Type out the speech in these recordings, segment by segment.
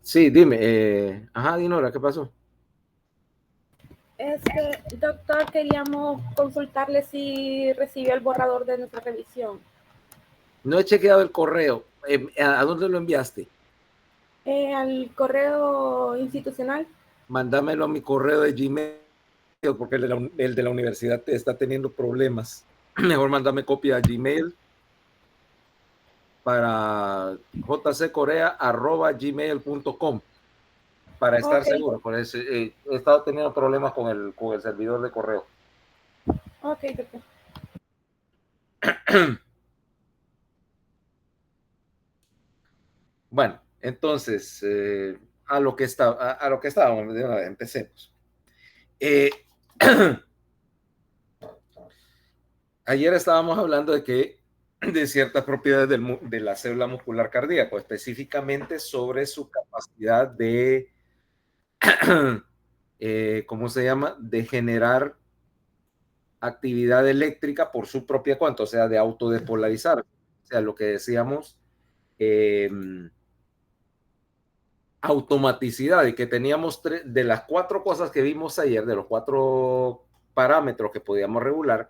Sí, dime. Ajá, Dinora, ¿qué pasó? Doctor, queríamos consultarle si recibió el borrador de nuestra revisión. No he chequeado el correo. ¿A dónde lo enviaste? Al correo institucional. Mándamelo a mi correo de Gmail, porque el de la universidad te está teniendo problemas. Mejor mándame copia a Gmail para jccorea@gmail.com para estar Ok, seguro. Por eso, he estado teniendo problemas con el servidor de correo. ok, doctor. Bueno, entonces, a lo que estábamos, empecemos. Eh, Ayer estábamos hablando de ciertas propiedades de la célula muscular cardíaca, específicamente sobre su capacidad de, ¿cómo se llama? De generar actividad eléctrica por su propia cuenta, o sea, de autodespolarizar. O sea, lo que decíamos, eh, automaticidad, y que teníamos de las 4 cosas que vimos ayer, de los 4 parámetros que podíamos regular,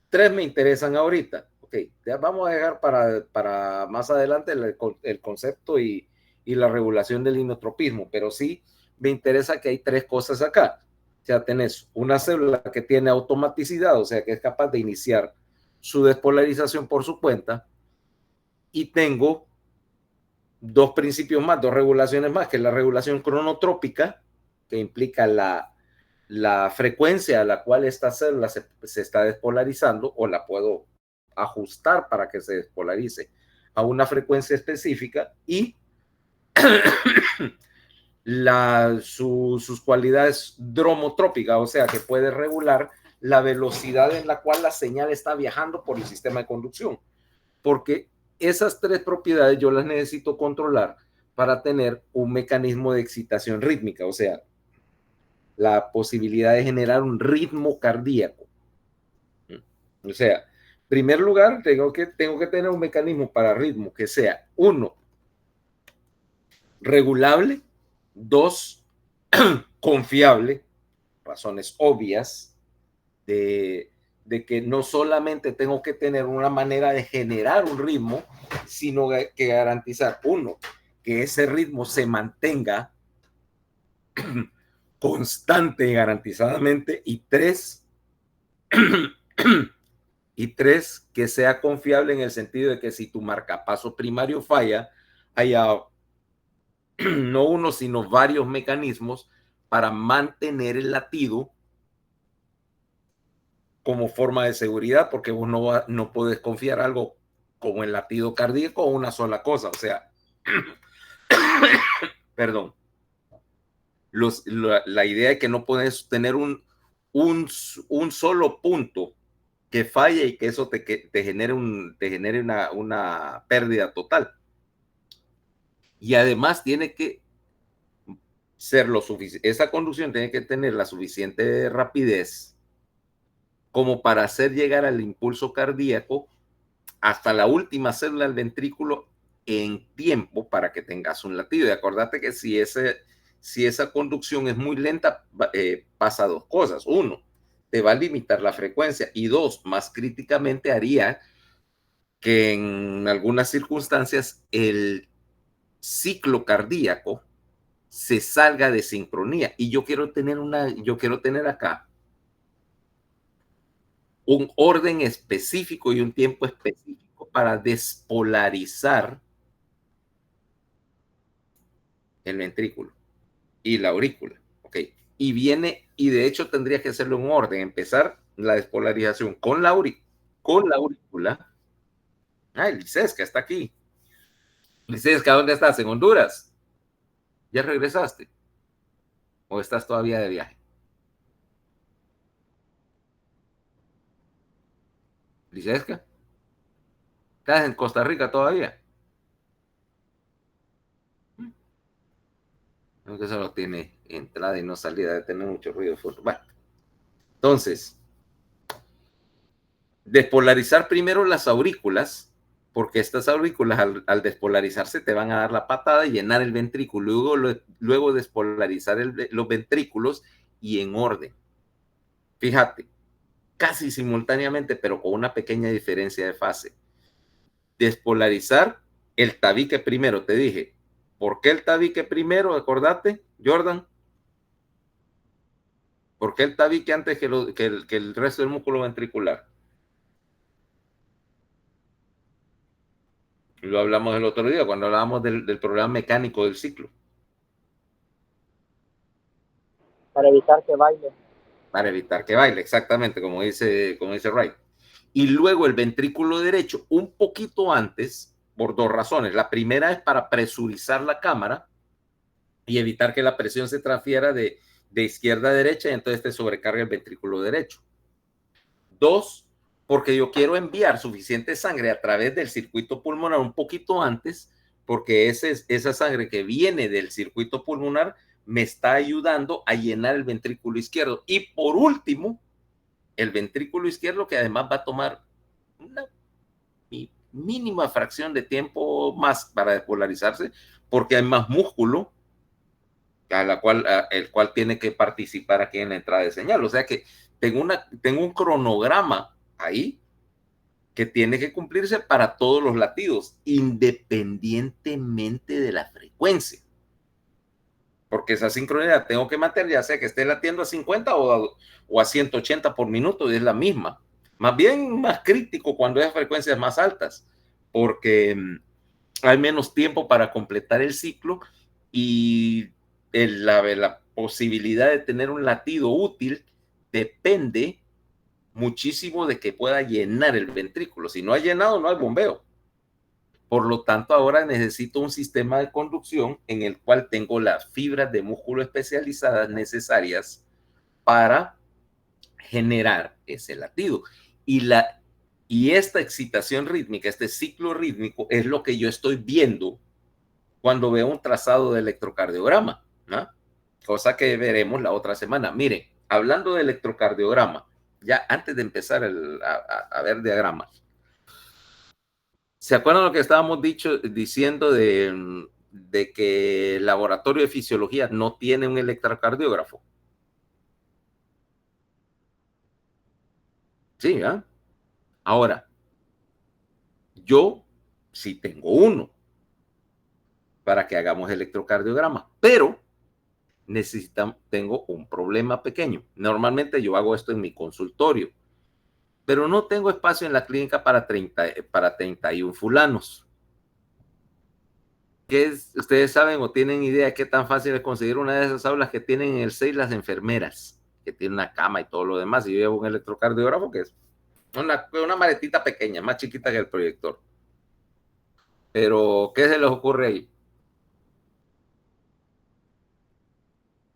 3 me interesan ahorita. Ok, ya vamos a dejar para más adelante el concepto y la regulación del inotropismo, pero sí me interesa que hay 3 cosas acá. O sea, tenés una célula que tiene automaticidad, o sea, que es capaz de iniciar su despolarización por su cuenta, y tengo 2 principios más, 2 regulaciones más, que es la regulación cronotrópica, que implica la frecuencia a la cual esta célula se está despolarizando, o la puedo ajustar para que se despolarice a una frecuencia específica, y sus cualidades dromotrópicas, o sea, que puede regular la velocidad en la cual la señal está viajando por el sistema de conducción. Porque esas 3 propiedades yo las necesito controlar para tener un mecanismo de excitación rítmica, o sea, la posibilidad de generar un ritmo cardíaco. O sea, en primer lugar, tengo que tener un mecanismo para ritmo que sea, 1, regulable; 2, confiable, razones obvias de que no solamente tengo que tener una manera de generar un ritmo, sino que garantizar, 1, que ese ritmo se mantenga constante y garantizadamente, y 3, que sea confiable en el sentido de que si tu marcapaso primario falla, haya no uno, sino varios mecanismos para mantener el latido como forma de seguridad, porque vos no puedes confiar algo como el latido cardíaco o una sola cosa. O sea, perdón, la idea es que no puedes tener un solo punto que falle y que eso te genere, una pérdida total. Y además tiene que ser lo suficiente, esa conducción tiene que tener la suficiente rapidez como para hacer llegar al impulso cardíaco hasta la última célula del ventrículo en tiempo para que tengas un latido. Y acordate que si esa conducción es muy lenta, pasa 2 cosas. 1, te va a limitar la frecuencia, y 2, más críticamente, haría que en algunas circunstancias el ciclo cardíaco se salga de sincronía. Y yo quiero tener acá un orden específico y un tiempo específico para despolarizar el ventrículo y la aurícula. Ok. Y de hecho tendría que hacerlo en orden, empezar la despolarización con la aurícula. Ay, Licesca está aquí. Licesca, ¿dónde estás? ¿En Honduras? ¿Ya regresaste? ¿O estás todavía de viaje? Licesca, ¿estás en Costa Rica todavía? Creo que solo tiene entrada y no salida, de tener mucho ruido de fondo. Bueno, entonces, despolarizar primero las aurículas porque estas aurículas al despolarizarse te van a dar la patada y llenar el ventrículo, luego despolarizar los ventrículos y en orden. Fíjate, casi simultáneamente, pero con una pequeña diferencia de fase. Despolarizar el tabique primero, te dije. ¿Por qué el tabique primero? Acordate, Jordan. ¿Por qué el tabique antes que el resto del músculo ventricular? Lo hablamos el otro día cuando hablábamos del programa mecánico del ciclo. Para evitar que baile. Para evitar que baile, exactamente, como dice Wright. Y luego el ventrículo derecho, un poquito antes, por dos razones. La primera es para presurizar la cámara y evitar que la presión se transfiera de izquierda a derecha y entonces te sobrecarga el ventrículo derecho. Dos, porque yo quiero enviar suficiente sangre a través del circuito pulmonar un poquito antes, porque esa sangre que viene del circuito pulmonar me está ayudando a llenar el ventrículo izquierdo. Y por último, el ventrículo izquierdo, que además va a tomar una mínima fracción de tiempo más para despolarizarse, porque hay más músculo el cual tiene que participar aquí en la entrada de señal. O sea que tengo un cronograma ahí que tiene que cumplirse para todos los latidos, independientemente de la frecuencia. Porque esa sincronidad tengo que mantener, ya sea que esté latiendo a 50 o a 180 por minuto, y es la misma. Más bien más crítico cuando es frecuencias más altas, porque hay menos tiempo para completar el ciclo y la posibilidad de tener un latido útil depende muchísimo de que pueda llenar el ventrículo. Si no ha llenado, no hay bombeo. Por lo tanto, ahora necesito un sistema de conducción en el cual tengo las fibras de músculo especializadas necesarias para generar ese latido. Y esta excitación rítmica, este ciclo rítmico, es lo que yo estoy viendo cuando veo un trazado de electrocardiograma, ¿no? Cosa que veremos la otra semana. Miren, hablando de electrocardiograma, ya antes de empezar a ver diagramas, ¿se acuerdan lo que estábamos diciendo de que el laboratorio de fisiología no tiene un electrocardiógrafo? Sí, ¿eh? Ahora, yo sí tengo uno para que hagamos electrocardiograma, pero tengo un problema pequeño. Normalmente yo hago esto en mi consultorio, pero no tengo espacio en la clínica para 31 fulanos. Ustedes saben o tienen idea qué tan fácil es conseguir una de esas aulas que tienen en el 6 las enfermeras, que tiene una cama y todo lo demás, y yo llevo un electrocardiógrafo que es una maletita pequeña, más chiquita que el proyector. Pero, ¿qué se les ocurre ahí?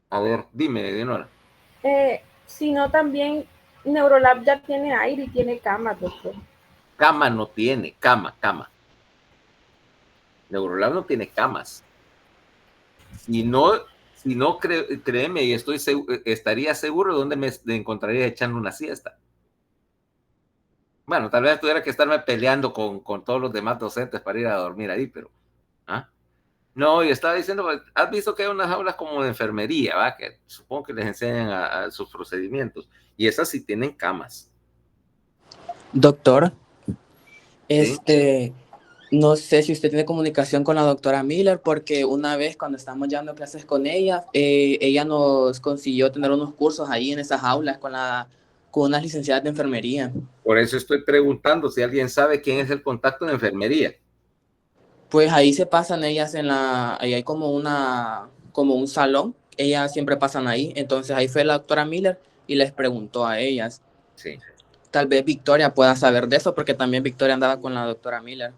A ver, dime, Dinora. Sino también Neurolab ya tiene aire y tiene cama, doctor. Cama no tiene, cama. Neurolab no tiene camas. Si no créeme, y estaría seguro de dónde me encontraría echando una siesta. Bueno, tal vez tuviera que estarme peleando con todos los demás docentes para ir a dormir ahí, pero... ¿ah? No, y estaba diciendo, has visto que hay unas aulas como de enfermería, ¿va? Que supongo que les enseñan a sus procedimientos, y esas sí tienen camas. Doctor, ¿Sí? no sé si usted tiene comunicación con la doctora Miller, porque una vez cuando estábamos llevando clases con ella nos consiguió tener unos cursos ahí en esas aulas con unas licenciadas de enfermería. Por eso estoy preguntando si alguien sabe quién es el contacto de enfermería. Pues ahí se pasan ellas ahí hay como un salón, ellas siempre pasan ahí, entonces ahí fue la doctora Miller y les preguntó a ellas. Sí. Tal vez Victoria pueda saber de eso, porque también Victoria andaba con la doctora Miller.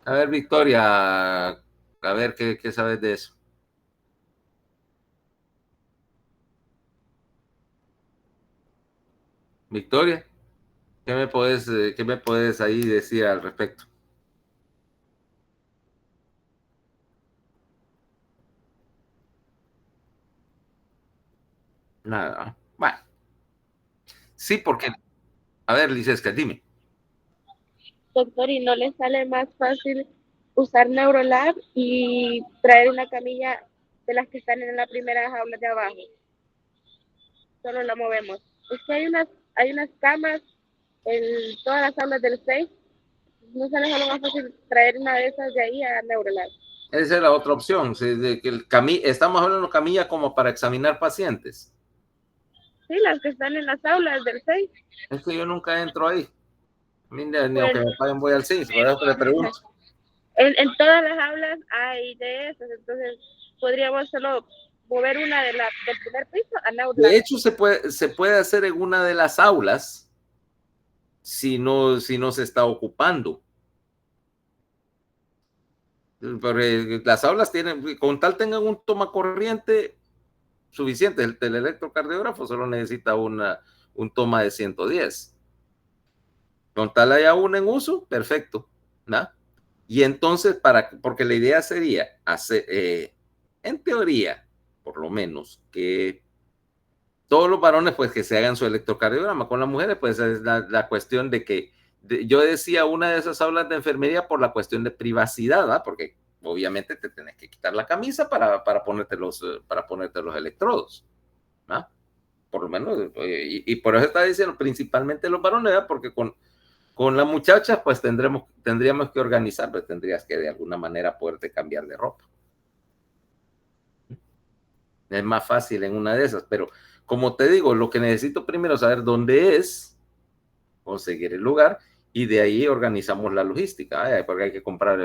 A ver, Victoria, a ver qué sabes de eso. Victoria, qué me puedes ahí decir al respecto? Nada. Bueno, sí, porque, a ver, Lizesca, dime. doctor, ¿y no le sale más fácil usar Neurolab y traer una camilla de las que están en la primera jaula de abajo? Solo la movemos. Es que hay unas camas en todas las aulas del 6. ¿No sale solo más fácil traer una de esas de ahí a Neurolab? Esa es la otra opción. De que estamos hablando de camilla como para examinar pacientes. Sí, las que están en las aulas del 6. Es que yo nunca entro ahí. Ni Bueno, aunque me paguen voy al 6, por eso le pregunto. En todas las aulas hay de esas, entonces podríamos solo mover una del primer piso a Neurolab. De hecho, se puede hacer en una de las aulas si no se está ocupando. Porque las aulas tienen, con tal tengan un toma corriente suficiente, el electrocardiógrafo solo necesita un toma de 110. Con tal haya una en uso, perfecto, ¿no? Y entonces, porque la idea sería hacer, en teoría, por lo menos, que todos los varones, pues, que se hagan su electrocardiograma. Con las mujeres, pues, es la cuestión de que, yo decía una de esas aulas de enfermería por la cuestión de privacidad, ¿verdad? Porque obviamente te tenés que quitar la camisa para ponerte los electrodos, ¿no? Por lo menos, y por eso está diciendo principalmente los varones, ¿verdad? Porque con la muchacha, pues tendríamos que organizar, pues tendrías que de alguna manera poderte cambiar de ropa. Es más fácil en una de esas, pero como te digo, lo que necesito primero es saber dónde es, conseguir el lugar, y de ahí organizamos la logística, porque hay que comprar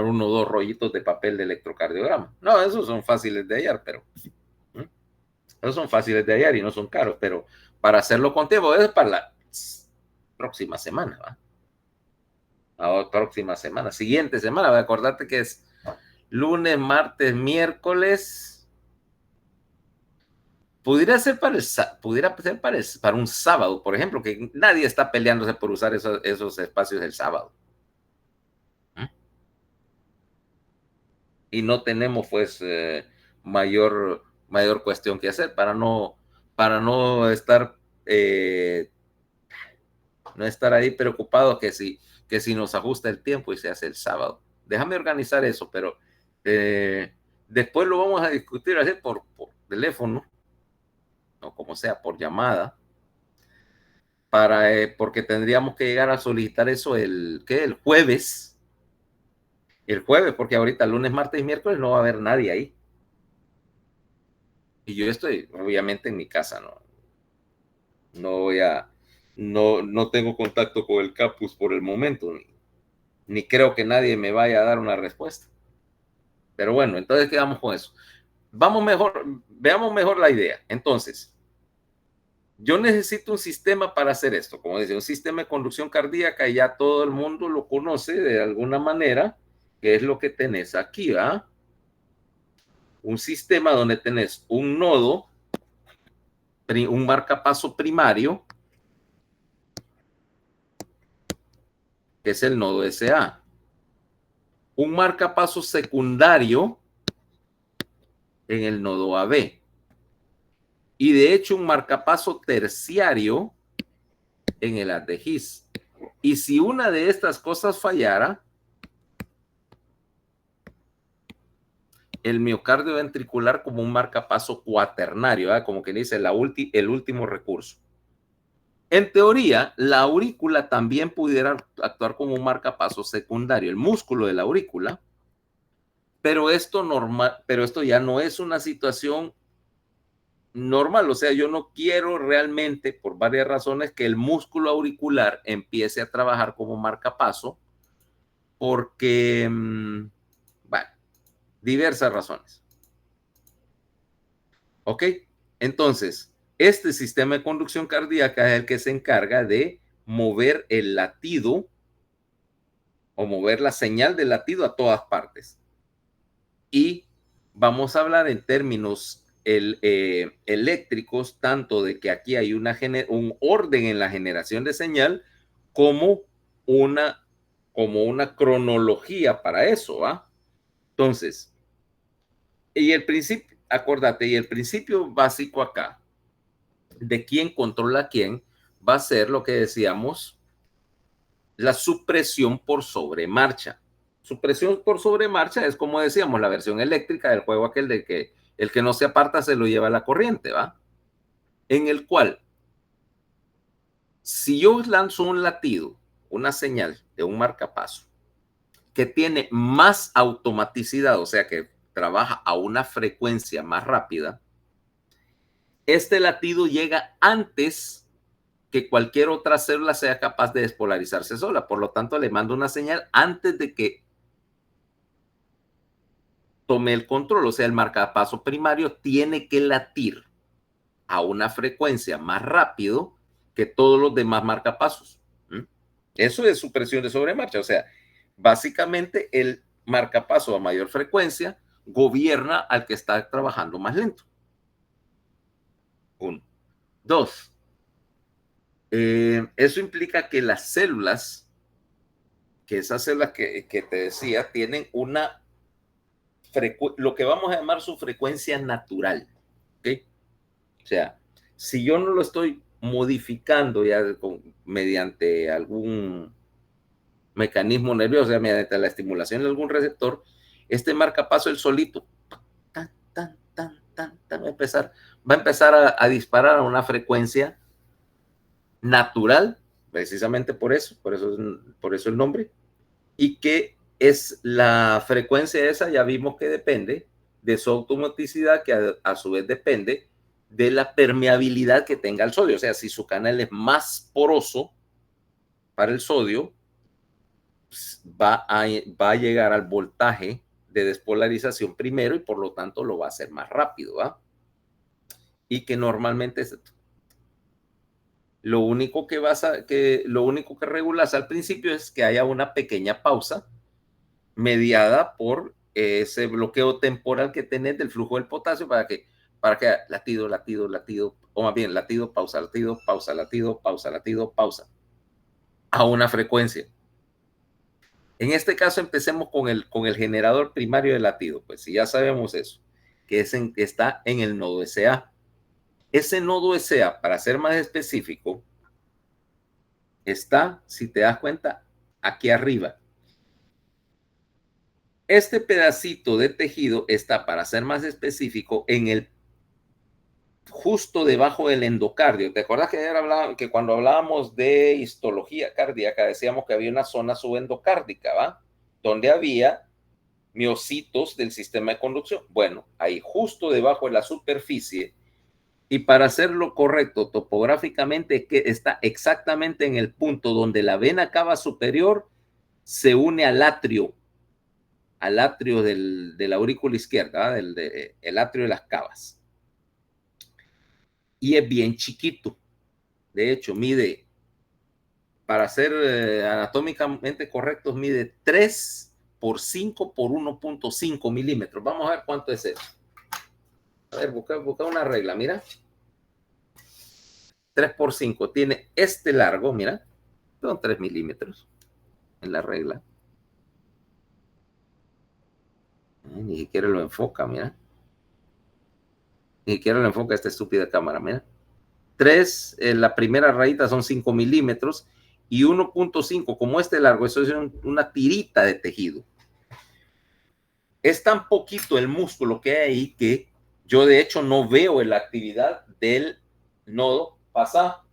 uno o dos rollitos de papel de electrocardiograma. No, esos son fáciles de hallar, pero esos son fáciles de hallar y no son caros, pero para hacerlo con tiempo es para la próxima semana, ¿va? La próxima semana, siguiente semana, ¿va? Acordate que es lunes, martes, miércoles. Pudiera ser para un sábado, por ejemplo, que nadie está peleándose por usar esos espacios del sábado. Y no tenemos, pues, mayor cuestión que hacer para no estar ahí preocupado que si nos ajusta el tiempo y se hace el sábado. Déjame organizar eso, pero después lo vamos a discutir así por teléfono, o como sea, por llamada, porque tendríamos que llegar a solicitar eso el jueves. El jueves, porque ahorita lunes, martes y miércoles no va a haber nadie ahí. Y yo estoy, obviamente, en mi casa, no tengo contacto con el campus por el momento, ni creo que nadie me vaya a dar una respuesta. Pero bueno, entonces quedamos con eso. Veamos mejor la idea. Entonces, yo necesito un sistema para hacer esto, como dice, un sistema de conducción cardíaca, y ya todo el mundo lo conoce de alguna manera, que es lo que tenés aquí, ¿va? Un sistema donde tenés un nodo, un marcapaso primario, que es el nodo SA. Un marcapaso secundario en el nodo AB. Y de hecho un marcapaso terciario en el haz de His. Y si una de estas cosas fallara, el miocardio ventricular como un marcapaso cuaternario, ¿eh? Como que dice el último recurso. En teoría, la aurícula también pudiera actuar como un marcapaso secundario, el músculo de la aurícula, pero esto ya no es una situación normal. O sea, yo no quiero realmente, por varias razones, que el músculo auricular empiece a trabajar como marcapaso, porque, bueno, diversas razones. ¿Ok? Entonces, este sistema de conducción cardíaca es el que se encarga de mover el latido o mover la señal de latido a todas partes. Y vamos a hablar en términos eléctricos, tanto de que aquí hay un orden en la generación de señal como una cronología para eso, ¿va? Entonces, y el principio, acordate, y el principio básico acá de quién controla quién va a ser lo que decíamos, la supresión por sobremarcha. Supresión por sobremarcha es, como decíamos, la versión eléctrica del juego aquel de que el que no se aparta se lo lleva la corriente, ¿va? En el cual, si yo lanzo un latido, una señal de un marcapaso, que tiene más automaticidad, o sea que trabaja a una frecuencia más rápida, este latido llega antes que cualquier otra célula sea capaz de despolarizarse sola. Por lo tanto, le mando una señal antes de que tome el control. O sea, el marcapaso primario tiene que latir a una frecuencia más rápido que todos los demás marcapasos. Eso es supresión de sobremarcha. O sea, básicamente el marcapaso a mayor frecuencia gobierna al que está trabajando más lento. 1. 2. Eso implica que las células, que esas células que te decía, tienen una lo que vamos a llamar su frecuencia natural. ¿Okay? O sea, si yo no lo estoy modificando ya mediante algún mecanismo nervioso, o sea, mediante la estimulación de algún receptor, este marcapaso el solito va a empezar a disparar a una frecuencia natural, precisamente por eso el nombre, y que es la frecuencia esa, ya vimos que depende de su automaticidad, que a su vez depende de la permeabilidad que tenga el sodio. O sea, si su canal es más poroso para el sodio, va a llegar al voltaje de despolarización primero y por lo tanto lo va a hacer más rápido, ¿va? Y que normalmente es lo único que regulas al principio es que haya una pequeña pausa mediada por ese bloqueo temporal que tenés del flujo del potasio para que latido, o más bien latido, pausa, a una frecuencia. En este caso empecemos con el generador primario de latido. Pues si ya sabemos eso, que está en el nodo SA. Ese nodo SA, para ser más específico, está, si te das cuenta, aquí arriba. Este pedacito de tejido está, para ser más específico, justo debajo del endocardio. ¿Te acuerdas que cuando hablábamos de histología cardíaca decíamos que había una zona subendocárdica, ¿va? Donde había miocitos del sistema de conducción. Bueno, ahí justo debajo de la superficie, y para hacerlo correcto topográficamente, que está exactamente en el punto donde la vena cava superior se une al atrio de la aurícula izquierda, el atrio de las cavas. Y es bien chiquito. De hecho, mide, para ser anatómicamente correctos, mide 3 por 5 por 1.5 milímetros. Vamos a ver cuánto es eso. A ver, busca una regla, mira. 3 por 5 tiene este largo, mira, son 3 milímetros en la regla. Ni siquiera lo enfoca, mira. Ni siquiera lo enfoca esta estúpida cámara, mira. 3, la primera rayita son 5 milímetros y 1.5, como este largo, eso es una tirita de tejido. Es tan poquito el músculo que hay ahí que yo de hecho no veo la actividad del nodo pasado.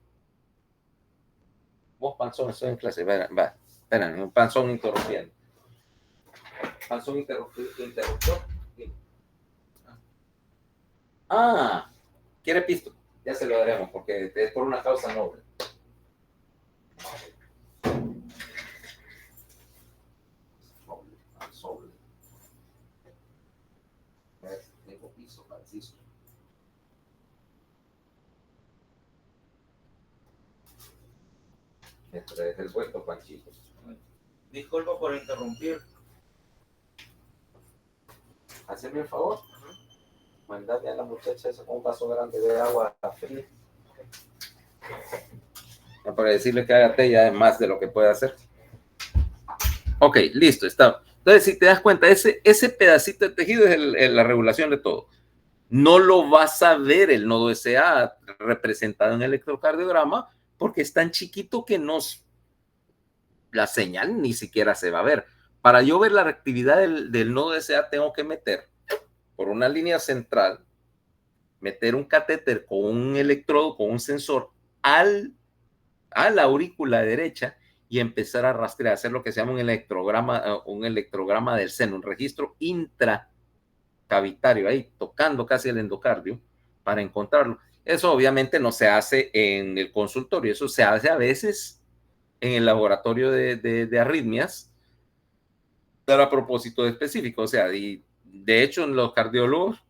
Vos, panzón, estoy en clase. Va, espérame, un panzón interrumpiendo. Panzón interruptor. Ah, ¿quiere pisto? Ya se lo daremos porque es por una causa noble. Tengo piso, Francisco. Este es el vuelto, Panchito. Disculpa por interrumpir. Haceme el favor. Mandale a la muchacha eso con un vaso grande de agua fría. Para decirle que haga té ya es más de lo que puede hacer. Ok, listo, está. Entonces, si te das cuenta, ese pedacito de tejido es la regulación de todo. No lo vas a ver el nodo SA representado en el electrocardiograma porque es tan chiquito que la señal ni siquiera se va a ver. Para yo ver la reactividad del nodo SA, tengo que meter por una línea central, meter un catéter con un electrodo, con un sensor a la aurícula derecha y empezar a rastrear, hacer lo que se llama un electrograma del seno, un registro intracavitario, ahí tocando casi el endocardio para encontrarlo. Eso obviamente no se hace en el consultorio, eso se hace a veces en el laboratorio de arritmias, pero a propósito específico. O sea, y de hecho los cardiólogos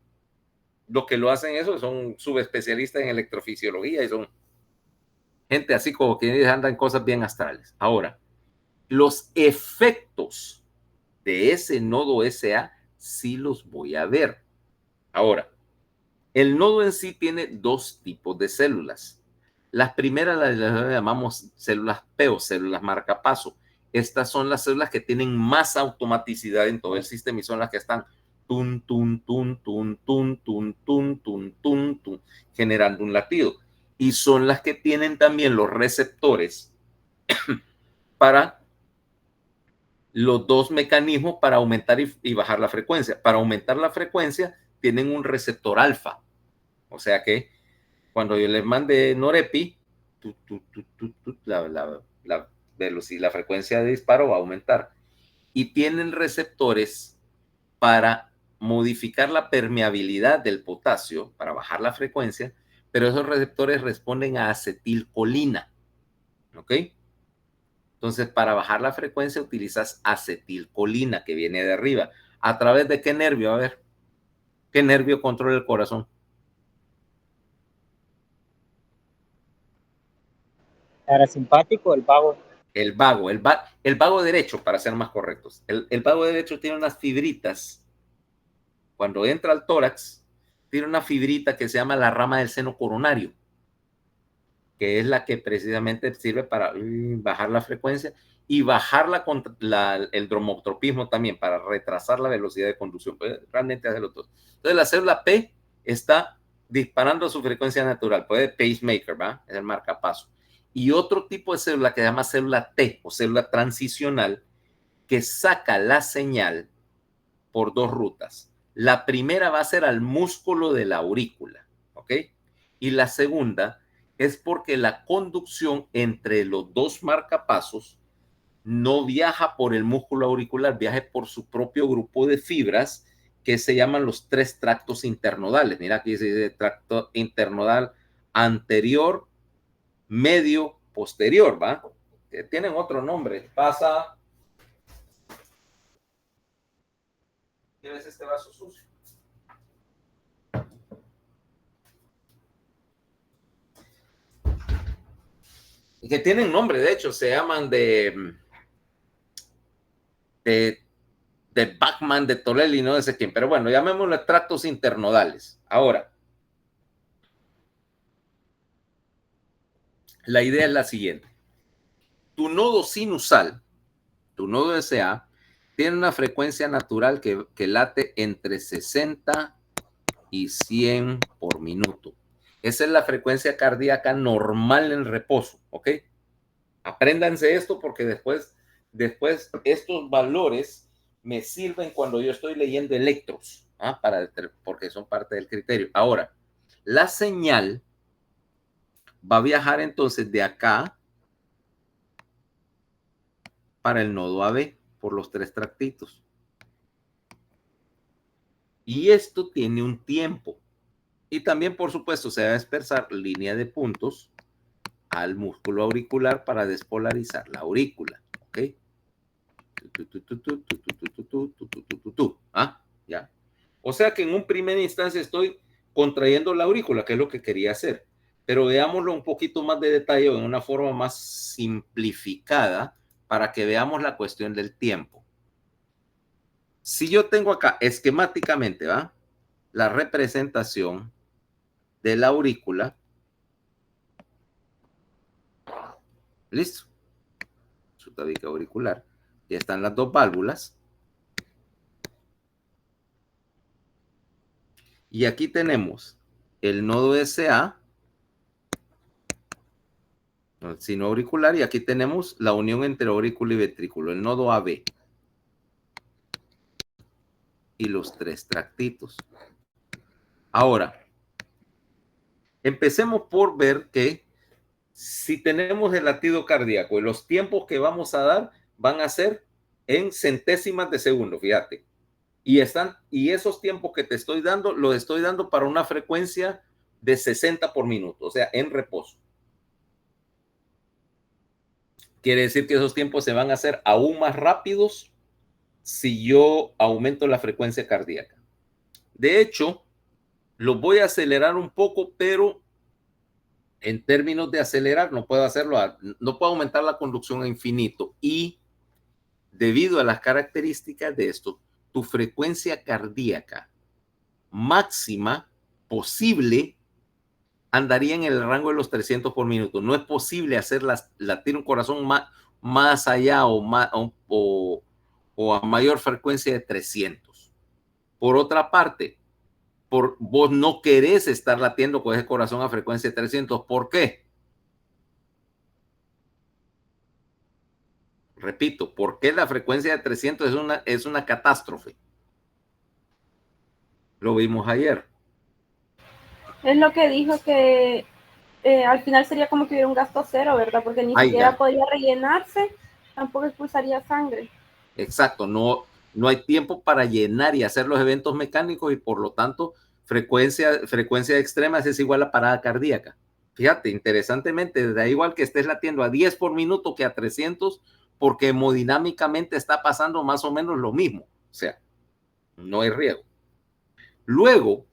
lo que lo hacen eso son subespecialistas en electrofisiología y son gente así como que andan cosas bien astrales. Ahora, los efectos de ese nodo SA sí los voy a ver. Ahora, el nodo en sí tiene dos tipos de células. Las primeras las llamamos células P o células marcapaso. Estas son las células que tienen más automaticidad en todo el sistema y son las que están tun, tun, tun, tun, tun, tun, tun, tun, tun, tun, generando un latido. Y son las que tienen también los receptores para los dos mecanismos para aumentar y bajar la frecuencia. Para aumentar la frecuencia tienen un receptor alfa. O sea que cuando yo les mande Norepi, la velocidad, la frecuencia de disparo va a aumentar. Y tienen receptores para modificar la permeabilidad del potasio, para bajar la frecuencia, pero esos receptores responden a acetilcolina. ¿Ok? Entonces, para bajar la frecuencia utilizas acetilcolina que viene de arriba. ¿A través de qué nervio? A ver, ¿qué nervio controla el corazón? Parasimpático, el vago. El vago, el vago derecho, para ser más correctos. El vago derecho tiene unas fibritas. Cuando entra al tórax, tiene una fibrita que se llama la rama del seno coronario, que es la que precisamente sirve para bajar la frecuencia y bajar el dromotropismo también, para retrasar la velocidad de conducción. Puede realmente hacerlo todo. Entonces, la célula P está disparando a su frecuencia natural. Puede pacemaker, ¿va? Es el marcapaso. Y otro tipo de célula que se llama célula T o célula transicional, que saca la señal por dos rutas. La primera va a ser al músculo de la aurícula, ¿ok? Y la segunda es porque la conducción entre los dos marcapasos no viaja por el músculo auricular, viaja por su propio grupo de fibras que se llaman los tres tractos internodales. Mira aquí dice tracto internodal anterior, medio, posterior, ¿va? Tienen otro nombre. Pasa. ¿Quieres este vaso sucio? Que tienen nombre, de hecho, se llaman de Bachmann, de Tolelli, no sé quién, pero bueno, llamémoslo tractos internodales. Ahora, la idea es la siguiente. Tu nodo sinusal, tu nodo SA, tiene una frecuencia natural que late entre 60 y 100 por minuto. Esa es la frecuencia cardíaca normal en reposo, ¿ok? Apréndanse esto porque después estos valores me sirven cuando yo estoy leyendo electros, porque son parte del criterio. Ahora, la señal va a viajar entonces de acá para el nodo AB por los tres tractitos. Y esto tiene un tiempo. Y también, por supuesto, se va a dispersar línea de puntos al músculo auricular para despolarizar la aurícula. ¿Ok? Ya. O sea que en un primera instancia estoy contrayendo la aurícula, que es lo que quería hacer. Pero veámoslo un poquito más de detalle, en una forma más simplificada, para que veamos la cuestión del tiempo. Si yo tengo acá esquemáticamente, ¿va? La representación de la aurícula. Listo. Su tabique auricular. Ya están las dos válvulas. Y aquí tenemos el nodo SA el sino auricular, y aquí tenemos la unión entre aurícula y ventrículo, el nodo AB. Y los 3 tractitos. Ahora, empecemos por ver que si tenemos el latido cardíaco y los tiempos que vamos a dar van a ser en centésimas de segundo, fíjate. Y esos tiempos que te estoy dando, los estoy dando para una frecuencia de 60 por minuto, o sea, en reposo. Quiere decir que esos tiempos se van a hacer aún más rápidos si yo aumento la frecuencia cardíaca. De hecho, lo voy a acelerar un poco, pero en términos de acelerar no puedo hacerlo, no puedo aumentar la conducción a infinito. Y debido a las características de esto, tu frecuencia cardíaca máxima posible andaría en el rango de los 300 por minuto. No es posible hacer latir un corazón más allá o a mayor frecuencia de 300. Por otra parte, vos no querés estar latiendo con ese corazón a frecuencia de 300. ¿Por qué? Repito, ¿por qué la frecuencia de 300 es una catástrofe? Lo vimos ayer. Es lo que dijo que al final sería como que hubiera un gasto cero, ¿verdad? Porque ni siquiera podría rellenarse, tampoco expulsaría sangre. Exacto, no hay tiempo para llenar y hacer los eventos mecánicos, y por lo tanto frecuencia extrema es igual a parada cardíaca. Fíjate, interesantemente, da igual que estés latiendo a 10 por minuto que a 300, porque hemodinámicamente está pasando más o menos lo mismo. O sea, no hay riesgo. Luego,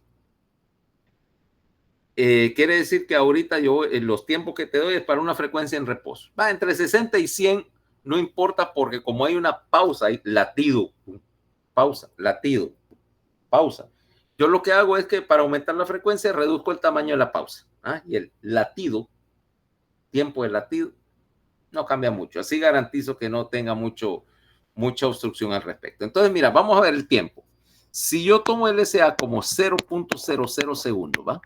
quiere decir que ahorita los tiempos que te doy es para una frecuencia en reposo. Va entre 60 y 100, no importa, porque como hay una pausa, hay latido, pausa, latido, pausa. Yo lo que hago es que para aumentar la frecuencia reduzco el tamaño de la pausa. Y el latido, tiempo de latido, no cambia mucho. Así garantizo que no tenga mucha obstrucción al respecto. Entonces, mira, vamos a ver el tiempo. Si yo tomo el SA como 0.00 segundos, ¿va?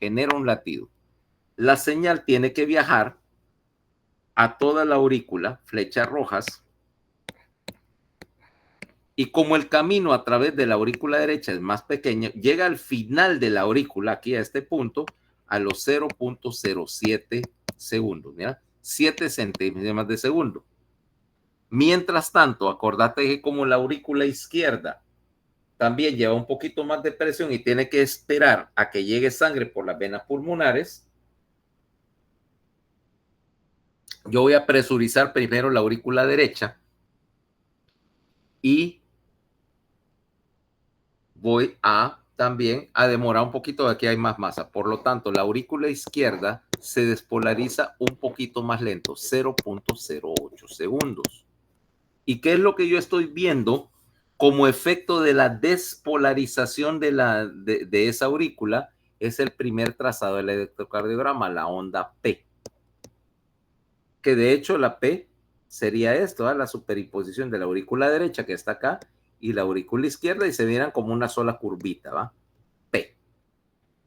Genera un latido. La señal tiene que viajar a toda la aurícula, flechas rojas, y como el camino a través de la aurícula derecha es más pequeño, llega al final de la aurícula, aquí a este punto, a los 0.07 segundos. Mira, 7 centésimas de segundo. Mientras tanto, acordate que como la aurícula izquierda también lleva un poquito más de presión y tiene que esperar a que llegue sangre por las venas pulmonares, yo voy a presurizar primero la aurícula derecha y voy también a demorar un poquito, de aquí hay más masa. Por lo tanto, la aurícula izquierda se despolariza un poquito más lento, 0.08 segundos. ¿Y qué es lo que yo estoy viendo como efecto de la despolarización de esa aurícula? Es el primer trazado del electrocardiograma, la onda P. Que de hecho la P sería esto, la superimposición de la aurícula derecha que está acá y la aurícula izquierda, y se vieran como una sola curvita, ¿va? P.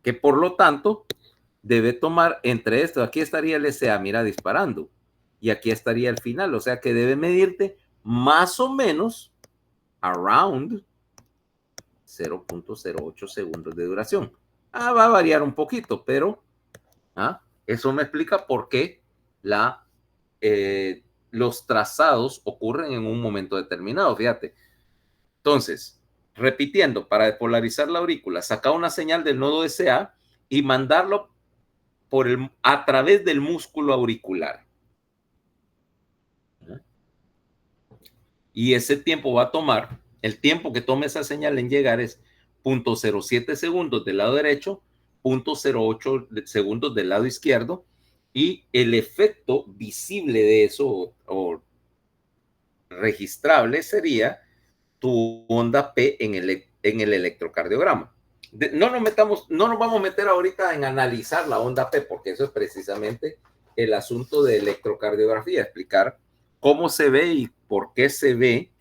Que por lo tanto debe tomar entre esto, aquí estaría el SA, mira, disparando, y aquí estaría el final, o sea que debe medirte más o menos around 0.08 segundos de duración. Va a variar un poquito, pero eso me explica por qué los trazados ocurren en un momento determinado, fíjate. Entonces, repitiendo, para despolarizar la aurícula, saca una señal del nodo SA y mandarlo a través del músculo auricular. Y ese tiempo va a tomar, el tiempo que tome esa señal en llegar es 0.07 segundos del lado derecho, 0.08 segundos del lado izquierdo, y el efecto visible de eso o registrable sería tu onda P en el electrocardiograma. No nos vamos a meter ahorita en analizar la onda P, porque eso es precisamente el asunto de electrocardiografía, explicar cómo se ve y por qué se ve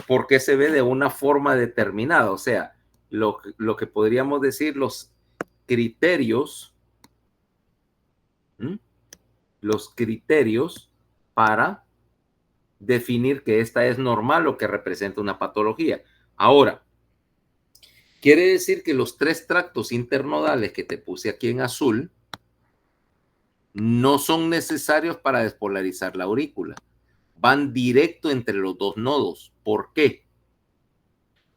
de una forma determinada. O sea, lo que podríamos decir los criterios los criterios para definir que esta es normal o que representa una patología. Ahora, quiere decir que los 3 tractos internodales que te puse aquí en azul no son necesarios para despolarizar la aurícula. Van directo entre los 2 nodos. ¿Por qué?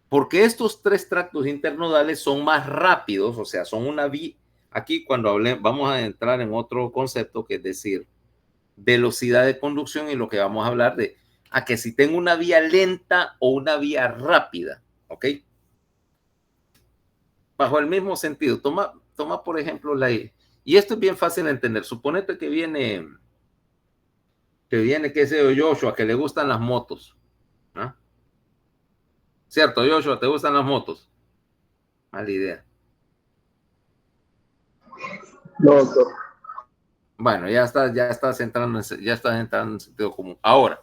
Porque estos 3 tractos internodales son más rápidos, o sea, son una vía. Aquí cuando vamos a entrar en otro concepto, que es decir, velocidad de conducción, y lo que vamos a hablar de a que si tengo una vía lenta o una vía rápida, ¿ok? Bajo el mismo sentido, toma por ejemplo y esto es bien fácil de entender. Suponete que viene, qué sé yo, Joshua, que le gustan las motos, ¿no? ¿Cierto, Joshua? ¿Te gustan las motos? Mala idea. No, doctor. Bueno, ya estás entrando en sentido común. Ahora,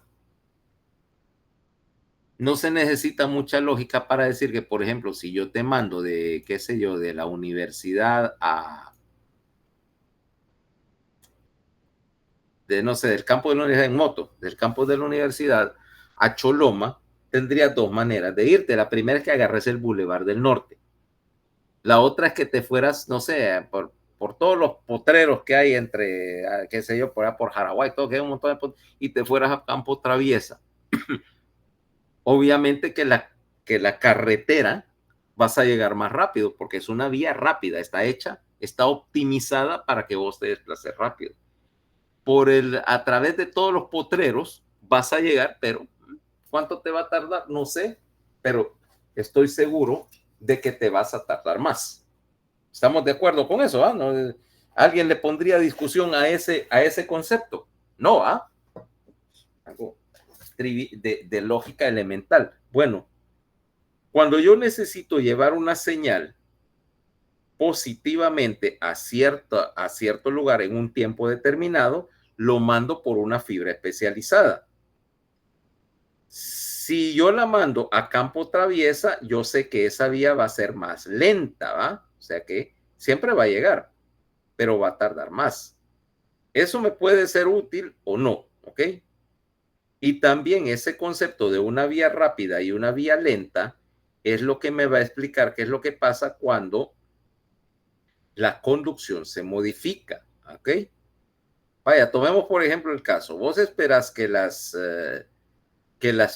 no se necesita mucha lógica para decir que, por ejemplo, si yo te mando de, qué sé yo, de la universidad no sé, del campo de la universidad en moto, del campo de la universidad a Choloma, tendrías 2 maneras de irte. La primera es que agarres el Boulevard del Norte. La otra es que te fueras, no sé, por todos los potreros que hay entre, qué sé yo, por Jaraguay, todo, que hay un montón de y te fueras a Campo Traviesa. Obviamente que la carretera vas a llegar más rápido porque es una vía rápida, está hecha, está optimizada para que vos te desplaces rápido. A través de todos los potreros vas a llegar, pero ¿cuánto te va a tardar? No sé, pero estoy seguro de que te vas a tardar más. ¿Estamos de acuerdo con eso? ¿Ah? ¿No? ¿Alguien le pondría discusión a ese concepto? No, ¿ah? Algo de lógica elemental. Bueno, cuando yo necesito llevar una señal positivamente a cierto lugar en un tiempo determinado, lo mando por una fibra especializada. Si yo la mando a campo traviesa, yo sé que esa vía va a ser más lenta, ¿va? O sea que siempre va a llegar, pero va a tardar más. Eso me puede ser útil o no, ¿ok? Y también ese concepto de una vía rápida y una vía lenta es lo que me va a explicar qué es lo que pasa cuando la conducción se modifica, ¿ok? Vaya, tomemos por ejemplo el caso. Vos esperas que las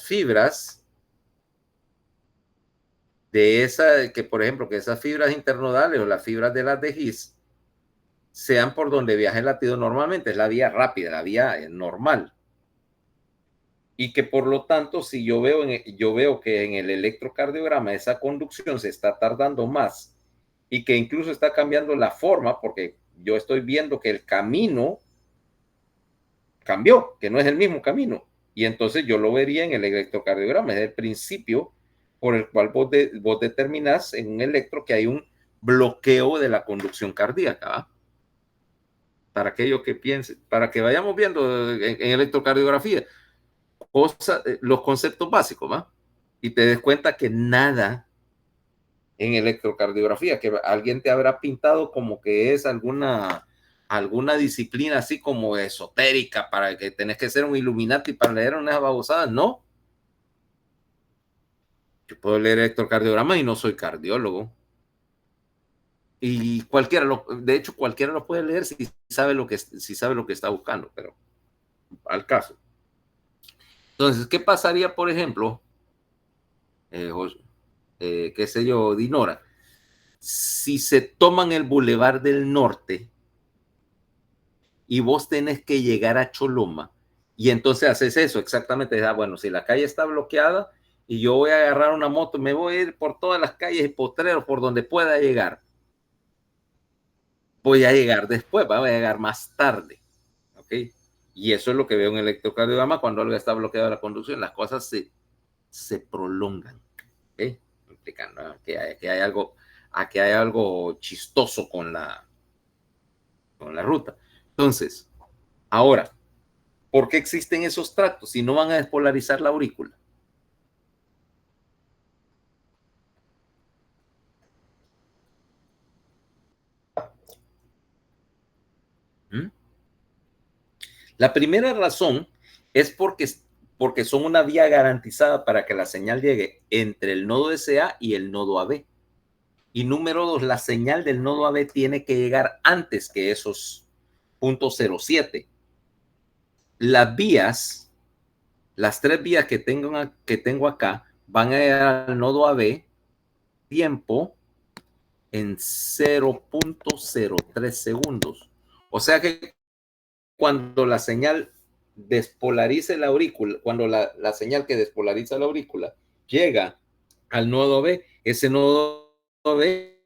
fibras que por ejemplo, que esas fibras internodales o las fibras de las de His sean por donde viaja el latido normalmente, es la vía rápida, la vía normal. Y que por lo tanto, si yo veo que en el electrocardiograma esa conducción se está tardando más y que incluso está cambiando la forma, porque yo estoy viendo que el camino cambió, que no es el mismo camino. Y entonces yo lo vería en el electrocardiograma, es el principio por el cual vos determinás en un electro que hay un bloqueo de la conducción cardíaca, ¿va? Para aquello que piensen, para que vayamos viendo en electrocardiografía los conceptos básicos, ¿va? Y te des cuenta que nada en electrocardiografía, que alguien te habrá pintado como que es alguna disciplina así como esotérica, para que tenés que ser un Illuminati para leer unas babosadas. No. Yo puedo leer electrocardiograma y no soy cardiólogo. Y de hecho, cualquiera lo puede leer si sabe lo que está buscando, pero al caso. Entonces, ¿qué pasaría, por ejemplo, qué sé yo, Dinora, si se toman el Boulevard del Norte y vos tenés que llegar a Choloma y entonces haces eso exactamente? Bueno, si la calle está bloqueada y yo voy a agarrar una moto, me voy a ir por todas las calles y potreros por donde pueda llegar. Voy a llegar después, voy a llegar más tarde, ¿ok? Y eso es lo que veo en el electrocardiograma cuando algo está bloqueado la conducción, las cosas se prolongan, ¿ok? Implicando que hay algo chistoso con la ruta. Entonces, ahora, ¿por qué existen esos tractos si no van a despolarizar la aurícula? ¿Mm? La primera razón es porque son una vía garantizada para que la señal llegue entre el nodo SA y el nodo AB. Y número 2, la señal del nodo AB tiene que llegar antes que esos .07. Las vías, las 3 vías que tengo acá, van a llegar al nodo AB tiempo en 0.03 segundos. O sea que cuando la señal despolarice la aurícula, cuando la señal que despolariza la aurícula llega al nodo B, ese nodo B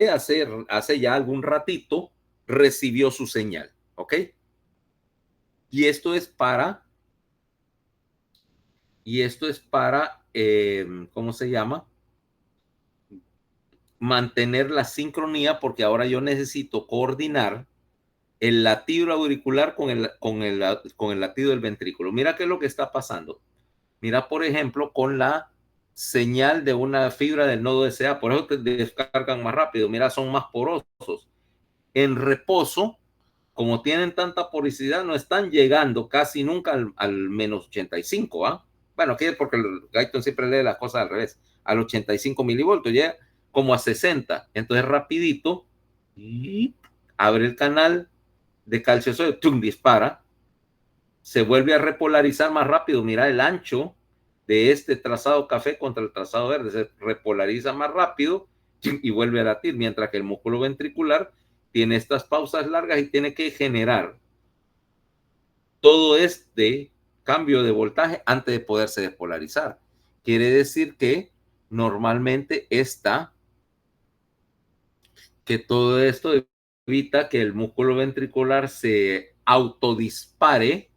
hace ya algún ratito recibió su señal, ¿ok? Y esto es para, ¿cómo se llama? Mantener la sincronía, porque ahora yo necesito coordinar el latido auricular con el latido del ventrículo. Mira qué es lo que está pasando. Mira, por ejemplo, con la señal de una fibra del nodo SA, por eso te descargan más rápido. Mira, son más porosos. En reposo, como tienen tanta porosidad, no están llegando casi nunca al menos 85. ¿Ah? Bueno, aquí es porque el Guyton siempre lee las cosas al revés. Al 85 milivoltios, llega como a 60. Entonces, rapidito, y abre el canal de calcio sodio, dispara, se vuelve a repolarizar más rápido. Mira el ancho de este trazado café contra el trazado verde, se repolariza más rápido y vuelve a latir, mientras que el músculo ventricular tiene estas pausas largas y tiene que generar todo este cambio de voltaje antes de poderse despolarizar. Quiere decir que normalmente que todo esto evita que el músculo ventricular se autodispare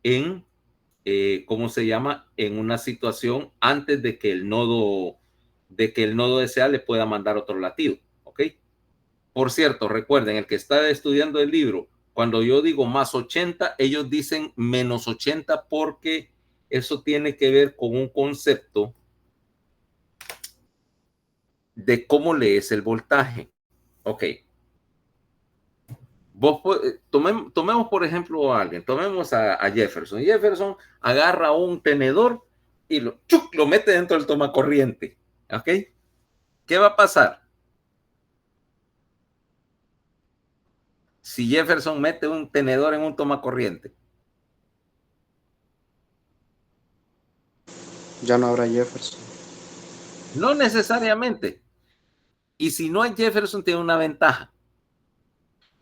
en, ¿cómo se llama? En una situación antes de que el nodo SA le pueda mandar otro latido, ¿ok? Por cierto, recuerden, el que está estudiando el libro, cuando yo digo más 80, ellos dicen menos 80 porque eso tiene que ver con un concepto de cómo lees el voltaje. Ok. Tomemos por ejemplo a alguien, tomemos a Jefferson. Jefferson agarra un tenedor y lo mete dentro del tomacorriente. ¿Ok? ¿Qué va a pasar? Si Jefferson mete un tenedor en un tomacorriente. Ya no habrá Jefferson. No necesariamente. Y si no hay Jefferson, tiene una ventaja.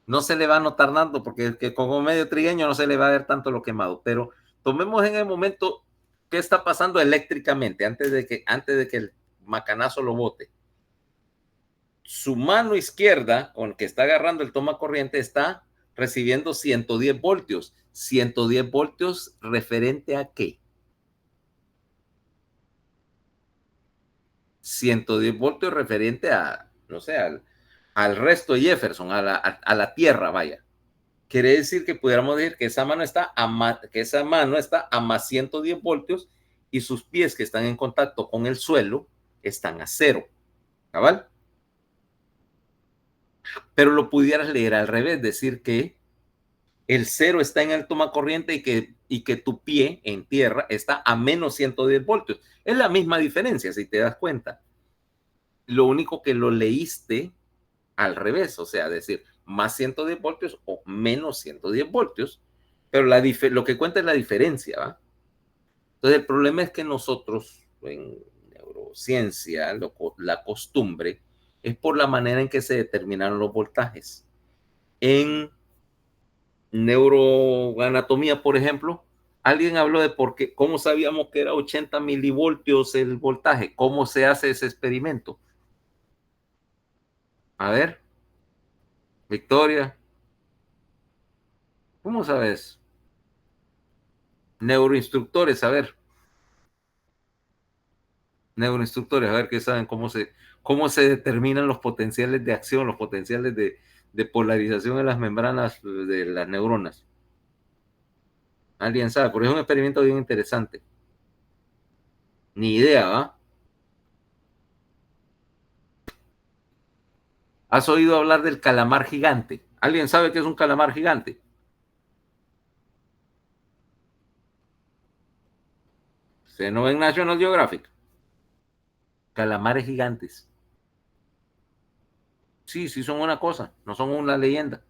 No se le va a notar tanto porque como medio trigueño no se le va a ver tanto lo quemado. Pero tomemos en el momento qué está pasando eléctricamente antes de que el macanazo lo bote. Su mano izquierda, con que está agarrando el tomacorriente, está recibiendo 110 voltios. 110 voltios referente a qué? 110 voltios referente a, no sé, al resto de Jefferson, a la tierra, vaya. Quiere decir que pudiéramos decir que esa mano está a más 110 voltios y sus pies que están en contacto con el suelo están a 0. ¿Cabal? Pero lo pudieras leer al revés, decir que el 0 está en el tomacorriente y que tu pie en tierra está a menos 110 voltios. Es la misma diferencia, si te das cuenta. Lo único que lo leíste al revés, o sea, decir más 110 voltios o menos 110 voltios, pero lo que cuenta es la diferencia, ¿va? Entonces, el problema es que nosotros, en neurociencia, la costumbre es por la manera en que se determinaron los voltajes. En neuroanatomía, por ejemplo, alguien habló de cómo sabíamos que era 80 milivoltios el voltaje, cómo se hace ese experimento. A ver, Victoria, ¿cómo sabes? Neuroinstructores, a ver. Neuroinstructores, a ver qué saben, cómo se determinan los potenciales de acción, los potenciales de polarización en las membranas de las neuronas. ¿Alguien sabe? Porque es un experimento bien interesante. Ni idea, ¿va? ¿Has oído hablar del calamar gigante? ¿Alguien sabe qué es un calamar gigante? Ustedes no ven National Geographic. Calamares gigantes. Sí, sí son una cosa, no son una leyenda.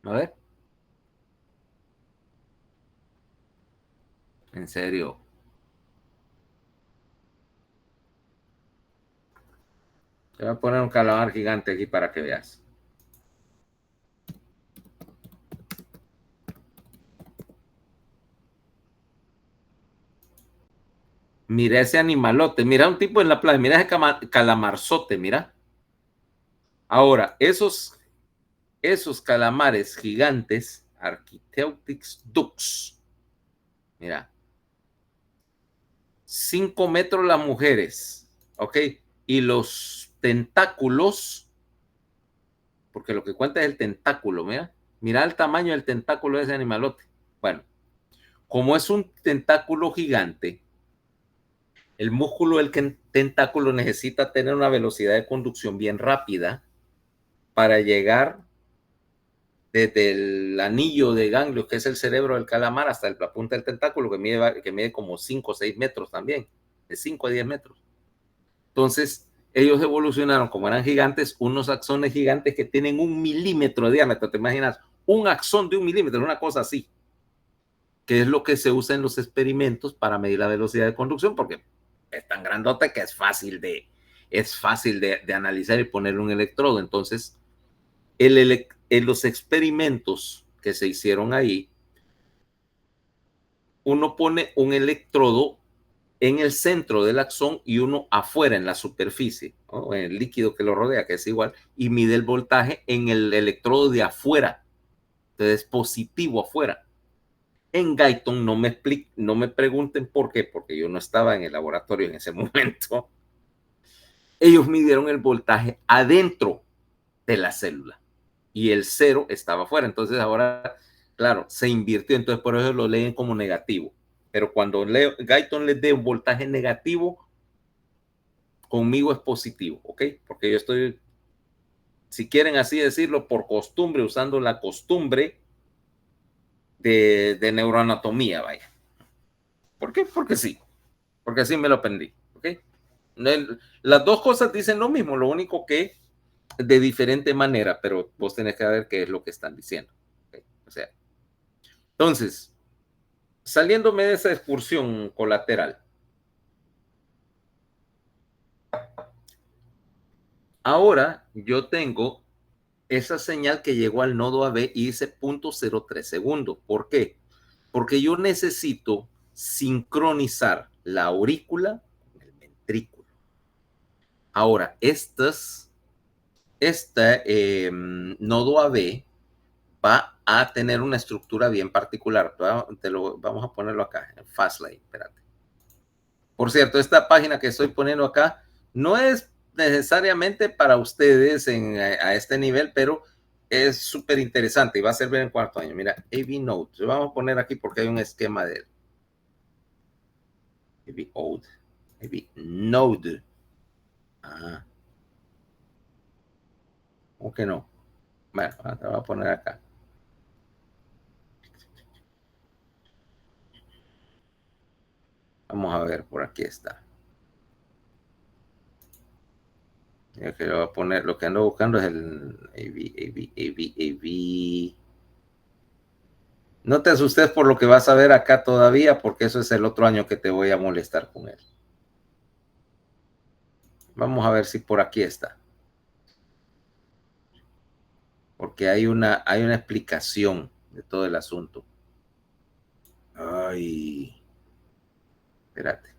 A ver. En serio. Te voy a poner un calamar gigante aquí para que veas. Mira ese animalote, mira un tipo en la playa, mira ese calamarzote, mira. Ahora, esos calamares gigantes, Archaeopteryx dux, mira, 5 metros las mujeres, ¿ok? Y los tentáculos, porque lo que cuenta es el tentáculo, mira el tamaño del tentáculo de ese animalote. Bueno, como es un tentáculo gigante, el músculo del tentáculo necesita tener una velocidad de conducción bien rápida para llegar desde el anillo de ganglios, que es el cerebro del calamar, hasta la punta del tentáculo, que mide como 5 o 6 metros también, de 5 a 10 metros. Entonces, ellos evolucionaron, como eran gigantes, unos axones gigantes que tienen 1 milímetro de diámetro. ¿Te imaginas? Un axón de 1 milímetro, una cosa así, que es lo que se usa en los experimentos para medir la velocidad de conducción, porque es tan grandote que es fácil de analizar y ponerle un electrodo. Entonces, en los experimentos que se hicieron ahí, uno pone un electrodo en el centro del axón y uno afuera en la superficie, ¿no? En el líquido que lo rodea, que es igual, y mide el voltaje en el electrodo de afuera, entonces positivo afuera. En Guyton no me pregunten por qué, porque yo no estaba en el laboratorio en ese momento. Ellos midieron el voltaje adentro de la célula y el 0 estaba afuera. Entonces ahora, claro, se invirtió, entonces por eso lo leen como negativo. Pero cuando Guyton les dé un voltaje negativo, conmigo es positivo, ¿ok? Porque yo estoy, si quieren así decirlo, por costumbre, usando la costumbre de neuroanatomía, vaya. ¿Por qué? Porque sí. Porque así me lo aprendí, ¿ok? Las dos cosas dicen lo mismo, lo único que de diferente manera, pero vos tenés que ver qué es lo que están diciendo. ¿Okay? O sea, entonces, saliéndome de esa excursión colateral, ahora yo tengo esa señal que llegó al nodo AB y dice 0.03 segundos. ¿Por qué? Porque yo necesito sincronizar la aurícula con el ventrículo. Ahora, este nodo AB va a tener una estructura bien particular. Vamos a ponerlo acá, en Fastlane. Espérate. Por cierto, esta página que estoy poniendo acá no es necesariamente para ustedes a este nivel, pero es súper interesante y va a servir en cuarto año. Mira, AV Node. Lo vamos a poner aquí porque hay un esquema de él. AV Node. Ah. ¿O que no? Bueno, te voy a poner acá. Vamos a ver, por aquí está. Yo que voy a poner, lo que ando buscando es el AV. No te asustes por lo que vas a ver acá todavía, porque eso es el otro año que te voy a molestar con él. Vamos a ver si por aquí está. Porque hay una explicación de todo el asunto. Ay, espérate.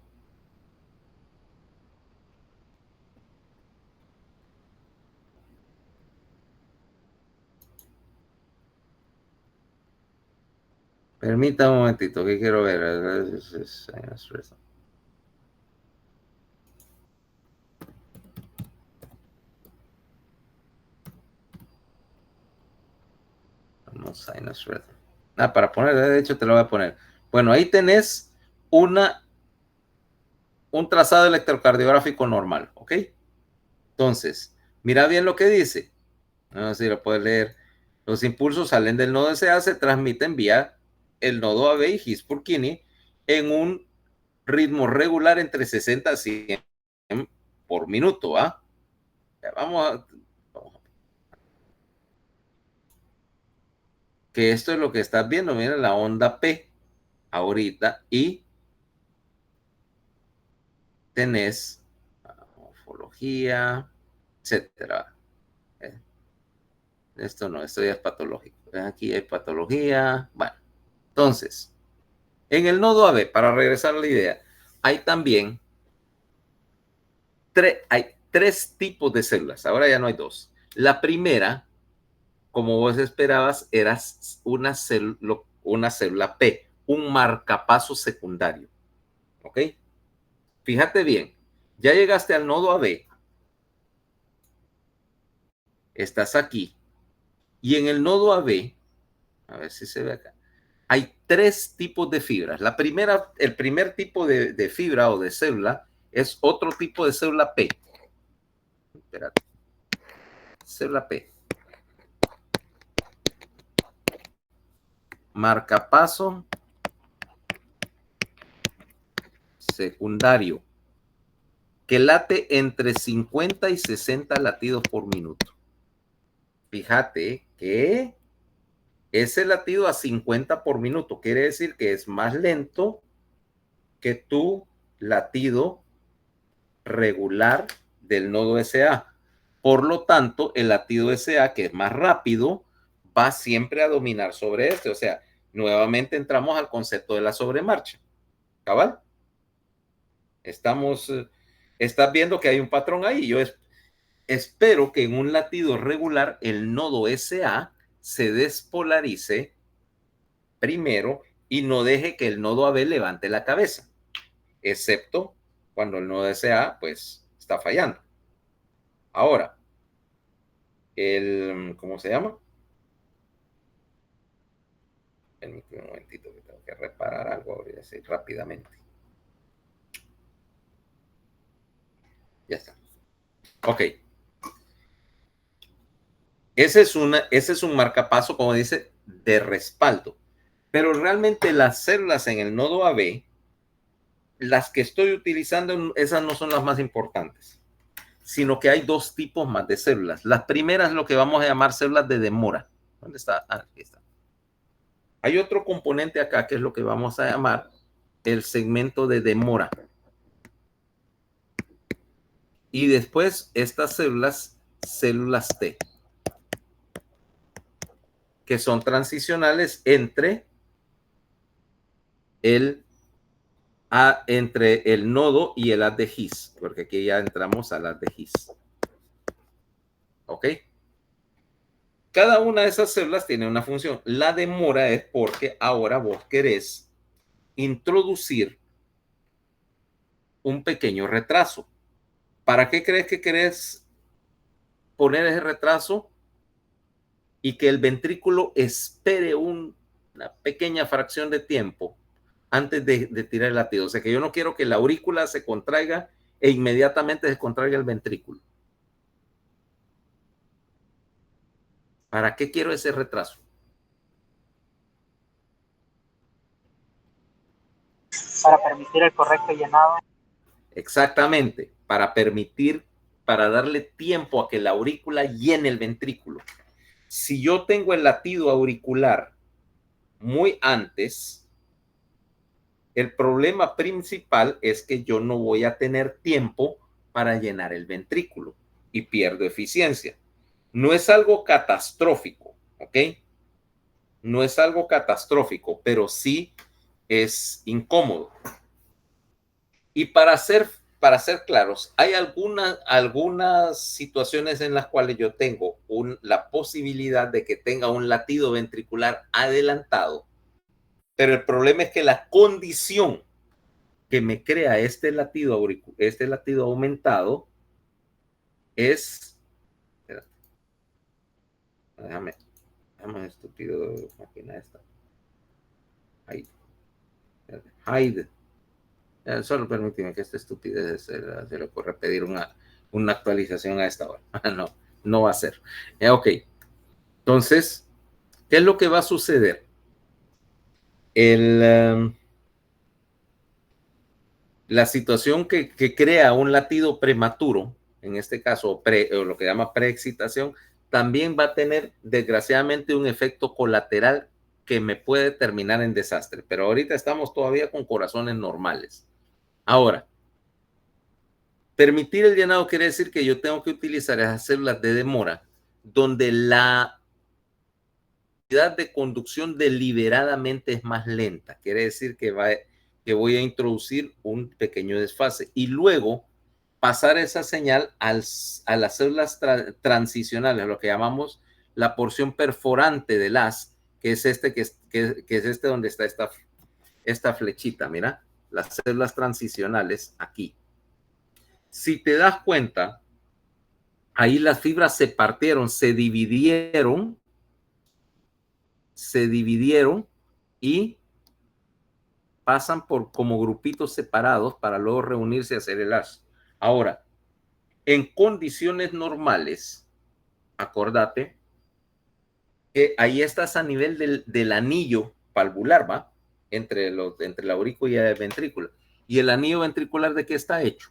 Permítame un momentito, que quiero ver. Para poner, de hecho te lo voy a poner. Bueno, ahí tenés un trazado electrocardiográfico normal, ¿ok? Entonces, mira bien lo que dice. No sé si lo puedes leer. Los impulsos salen del nodo SA, se transmiten vía el nodo AB y His-Purkinje en un ritmo regular entre 60 a 100 por minuto. Vamos a que esto es lo que estás viendo. Mira la onda P ahorita y tenés morfología, etcétera. Esto no, esto ya es patológico. Aquí hay patología. Bueno, entonces, en el nodo AB, para regresar a la idea, hay también tres tipos de células. Ahora ya no hay dos. La primera, como vos esperabas, era una célula P, un marcapaso secundario. ¿Ok? Fíjate bien, ya llegaste al nodo AB, estás aquí, y en el nodo AB, a ver si se ve acá, hay tres tipos de fibras. La primera, el primer tipo de fibra o de célula es otro tipo de célula P. Espérate. Célula P. Marcapaso secundario, que late entre 50 y 60 latidos por minuto. Fíjate que ese latido a 50 por minuto quiere decir que es más lento que tu latido regular del nodo SA. Por lo tanto, el latido SA, que es más rápido, va siempre a dominar sobre este. O sea, nuevamente entramos al concepto de la sobremarcha. ¿Cabal? Estás viendo que hay un patrón ahí. Yo espero que en un latido regular el nodo SA se despolarice primero y no deje que el nodo AB levante la cabeza, excepto cuando el nodo SA pues está fallando. Ahora, ¿cómo se llama? Un momentito que tengo que reparar algo ahora, así rápidamente. Ya está. Ok. Ese es un marcapaso, como dice, de respaldo. Pero realmente las células en el nodo AB, las que estoy utilizando, esas no son las más importantes, sino que hay dos tipos más de células. Las primeras, lo que vamos a llamar células de demora. ¿Dónde está? Aquí está. Hay otro componente acá que es lo que vamos a llamar el segmento de demora. Y después estas células T, que son transicionales entre el nodo y el haz de His, porque aquí ya entramos al haz de His. ¿Ok? Cada una de esas células tiene una función. La demora es porque ahora vos querés introducir un pequeño retraso. ¿Para qué crees que querés poner ese retraso? Y que el ventrículo espere una pequeña fracción de tiempo antes de tirar el latido. O sea que yo no quiero que la aurícula se contraiga e inmediatamente se contraiga el ventrículo. ¿Para qué quiero ese retraso? Para permitir el correcto llenado. Exactamente, para darle tiempo a que la aurícula llene el ventrículo. Si yo tengo el latido auricular muy antes, el problema principal es que yo no voy a tener tiempo para llenar el ventrículo y pierdo eficiencia. No es algo catastrófico, ¿ok? No es algo catastrófico, pero sí es incómodo. Y para ser claros, hay algunas situaciones en las cuales yo tengo la posibilidad de que tenga un latido ventricular adelantado, pero el problema es que la condición que me crea este latido aumentado es... Déjame estúpido, máquina esta. Hide. Solo permíteme que esta estupidez se le ocurra pedir una actualización a esta hora. No va a ser. Ok. Entonces, ¿qué es lo que va a suceder? la situación que crea un latido prematuro, en este caso o lo que llama preexcitación, también va a tener desgraciadamente un efecto colateral que me puede terminar en desastre. Pero ahorita estamos todavía con corazones normales. Ahora, permitir el llenado quiere decir que yo tengo que utilizar esas células de demora donde la velocidad de conducción deliberadamente es más lenta. Quiere decir que voy a introducir un pequeño desfase y luego pasar esa señal a las células transicionales, lo que llamamos la porción perforante del haz, que es que es este donde está esta flechita, mira, las células transicionales aquí. Si te das cuenta, ahí las fibras se partieron, se dividieron y pasan por como grupitos separados para luego reunirse y hacer el haz. Ahora, en condiciones normales, acordate que ahí estás a nivel del anillo valvular, ¿va? Entre la aurícula y el ventrículo. ¿Y el anillo ventricular de qué está hecho?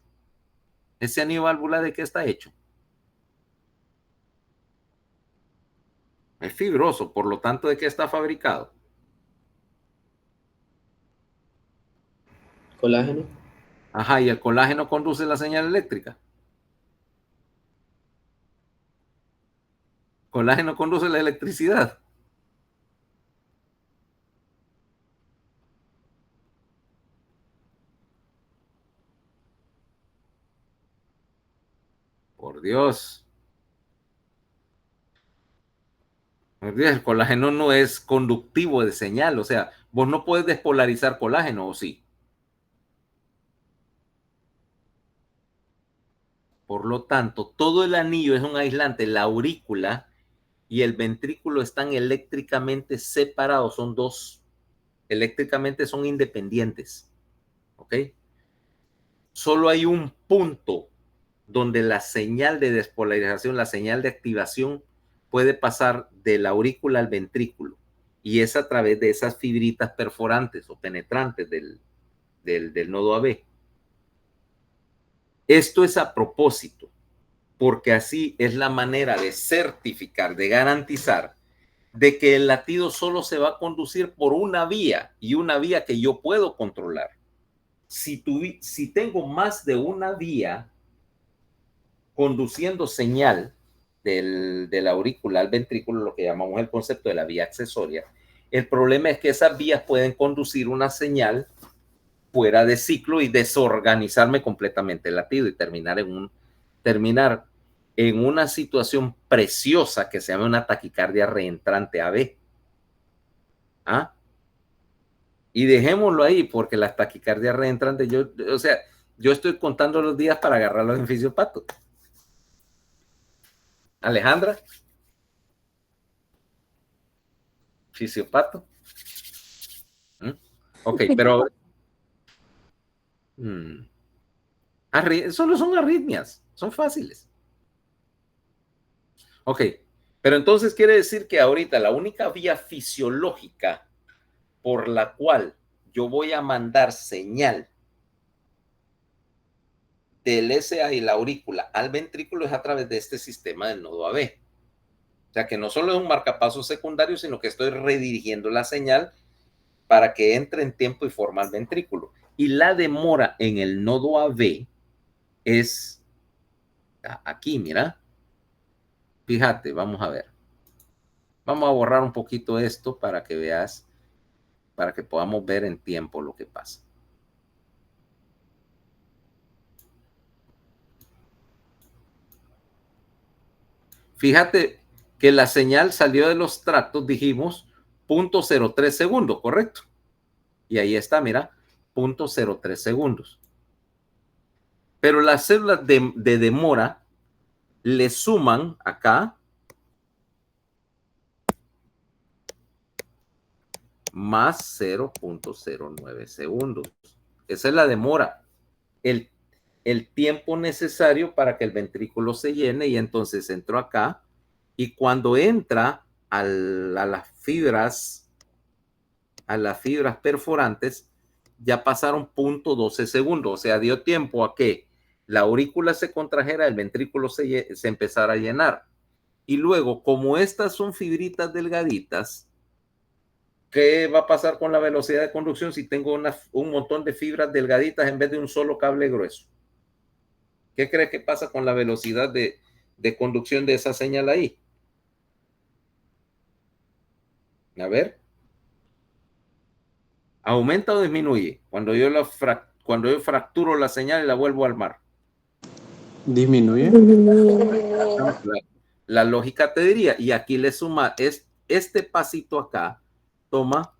¿Ese anillo valvular de qué está hecho? Es fibroso, por lo tanto, ¿de qué está fabricado? Colágeno. Ajá, y el colágeno conduce la señal eléctrica. Colágeno conduce la electricidad. Por Dios. El colágeno no es conductivo de señal, o sea, vos no puedes despolarizar colágeno, ¿o sí? Por lo tanto, todo el anillo es un aislante, la aurícula y el ventrículo están eléctricamente separados, son dos, eléctricamente son independientes, ¿ok? Solo hay un punto donde la señal de despolarización, la señal de activación puede pasar de la aurícula al ventrículo y es a través de esas fibritas perforantes o penetrantes del nodo AB. Esto es a propósito, porque así es la manera de certificar, de garantizar de que el latido solo se va a conducir por una vía y una vía que yo puedo controlar. Si tengo más de una vía conduciendo señal del aurícula al ventrículo, lo que llamamos el concepto de la vía accesoria, el problema es que esas vías pueden conducir una señal fuera de ciclo y desorganizarme completamente el latido y terminar en una situación preciosa que se llama una taquicardia reentrante AB. ¿Ah? Y dejémoslo ahí, porque las taquicardias reentrantes, yo estoy contando los días para agarrarlos en fisiopato. Alejandra, fisiopato. Ok, pero solo son arritmias, son fáciles. Ok, pero entonces quiere decir que ahorita la única vía fisiológica por la cual yo voy a mandar señal del SA y la aurícula al ventrículo es a través de este sistema del nodo AB. O sea que no solo es un marcapasos secundario, sino que estoy redirigiendo la señal para que entre en tiempo y forma al ventrículo. Y la demora en el nodo AB es aquí, mira. Fíjate, vamos a ver. Vamos a borrar un poquito esto para que veas, para que podamos ver en tiempo lo que pasa. Fíjate que la señal salió de los tractos, dijimos, 0.03 segundos, ¿correcto? Y ahí está, mira, 0.03 segundos. Pero las células de demora le suman acá más 0.09 segundos. Esa es la demora. El tiempo necesario para que el ventrículo se llene y entonces entró acá y cuando entra a las fibras perforantes, ya pasaron 0.12 segundos. O sea, dio tiempo a que la aurícula se contrajera, el ventrículo se empezara a llenar. Y luego, como estas son fibritas delgaditas, ¿qué va a pasar con la velocidad de conducción si tengo un montón de fibras delgaditas en vez de un solo cable grueso? ¿Qué crees que pasa con la velocidad de conducción de esa señal ahí? A ver. ¿Aumenta o disminuye cuando yo fracturo la señal y la vuelvo a armar? Disminuye. La lógica te diría, y aquí le suma, este pasito acá toma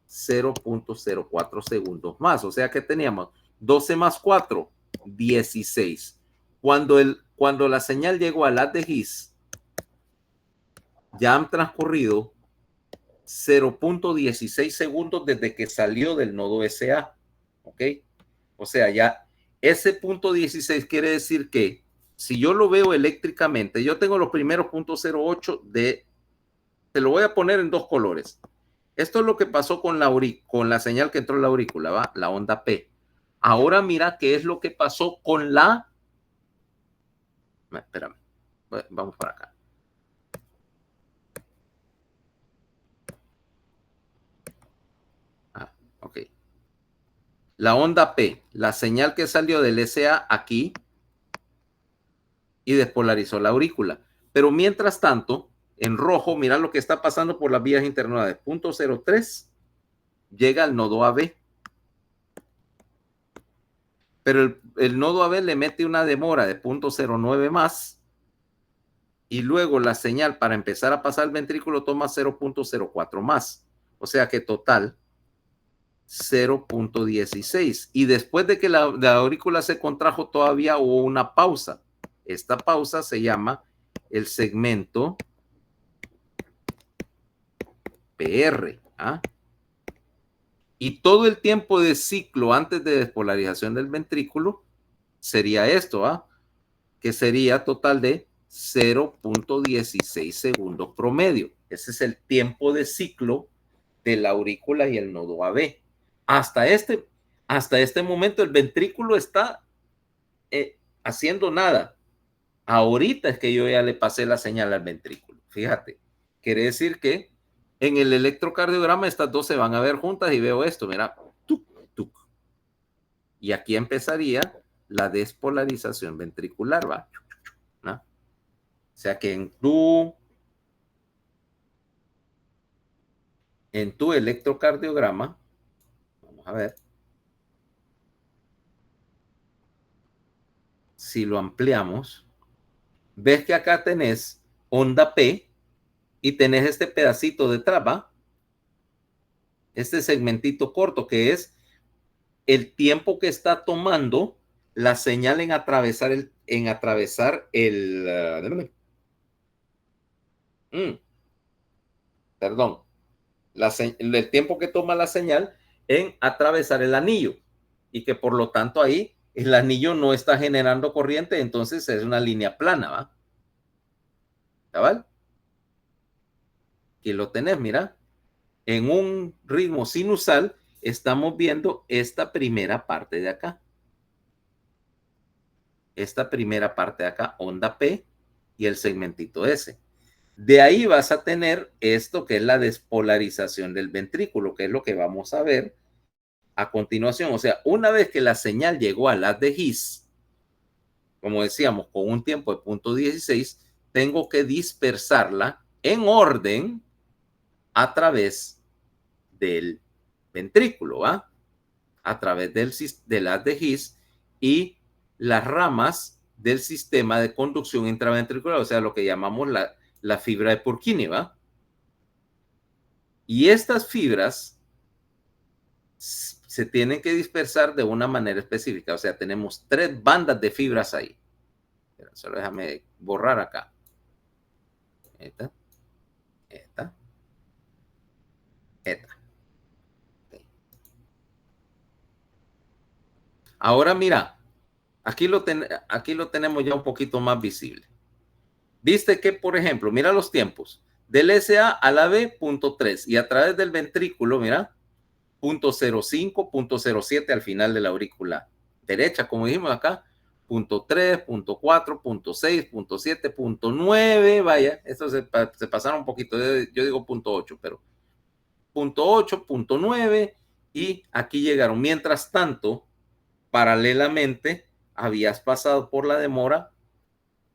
0.04 segundos más. O sea que teníamos 12 más 4, 16. Cuando la señal llegó al haz de His, ya han transcurrido 0.16 segundos desde que salió del nodo SA. ¿Ok? O sea, ya ese punto 16 quiere decir que si yo lo veo eléctricamente, yo tengo los primeros 0.08 te lo voy a poner en dos colores. Esto es lo que pasó con la señal que entró en la aurícula, ¿va? La onda P. Ahora mira qué es lo que pasó con la... Espérame, vamos para acá. Ok. La onda P, la señal que salió del SA aquí y despolarizó la aurícula. Pero mientras tanto, en rojo, mira lo que está pasando por las vías internodales. 0.03 llega al nodo AB. Pero el nodo AB le mete una demora de 0.09 más y luego la señal para empezar a pasar el ventrículo toma 0.04 más. O sea que total 0.16. Y después de que la aurícula se contrajo todavía hubo una pausa. Esta pausa se llama el segmento PR. ¿Ah? Y todo el tiempo de ciclo antes de despolarización del ventrículo sería esto, ¿ah? Que sería total de 0.16 segundos promedio. Ese es el tiempo de ciclo de la aurícula y el nodo AB. Hasta este momento el ventrículo está haciendo nada. Ahorita es que yo ya le pasé la señal al ventrículo. Fíjate, quiere decir que en el electrocardiograma estas dos se van a ver juntas y veo esto, mira, tuc, tuc. Y aquí empezaría la despolarización ventricular, ¿va? ¿No? O sea que en tu electrocardiograma, vamos a ver, si lo ampliamos, ves que acá tenés onda P y tenés este pedacito detrás, ¿va? Este segmentito corto que es el tiempo que está tomando la señal en atravesar el tiempo que toma la señal en atravesar el anillo y que por lo tanto ahí el anillo no está generando corriente, entonces es una línea plana, ¿va? ¿Cabal? Aquí lo tenés, mira. En un ritmo sinusal estamos viendo esta primera parte de acá. Esta primera parte de acá, onda P y el segmentito S. De ahí vas a tener esto que es la despolarización del ventrículo, que es lo que vamos a ver a continuación. O sea, una vez que la señal llegó al haz de His, como decíamos, con un tiempo de 0.16, tengo que dispersarla en orden a través del ventrículo, ¿va? A través del haz de His y las ramas del sistema de conducción intraventricular, o sea, lo que llamamos la fibra de Purkinje, ¿va? Y estas fibras se tienen que dispersar de una manera específica, o sea, tenemos 3 bandas de fibras ahí. Solo déjame borrar acá. Esta. Okay. Ahora mira, aquí lo tenemos ya un poquito más visible. Viste que, por ejemplo, mira los tiempos. Del SA a la B, 0.3. Y a través del ventrículo, mira, .05, .07 al final de la aurícula derecha, como dijimos acá, .3, .4, .6, .7, .9, vaya, esto se pasaron un poquito, yo digo .8, pero .8, .9, y aquí llegaron. Mientras tanto, paralelamente, habías pasado por la demora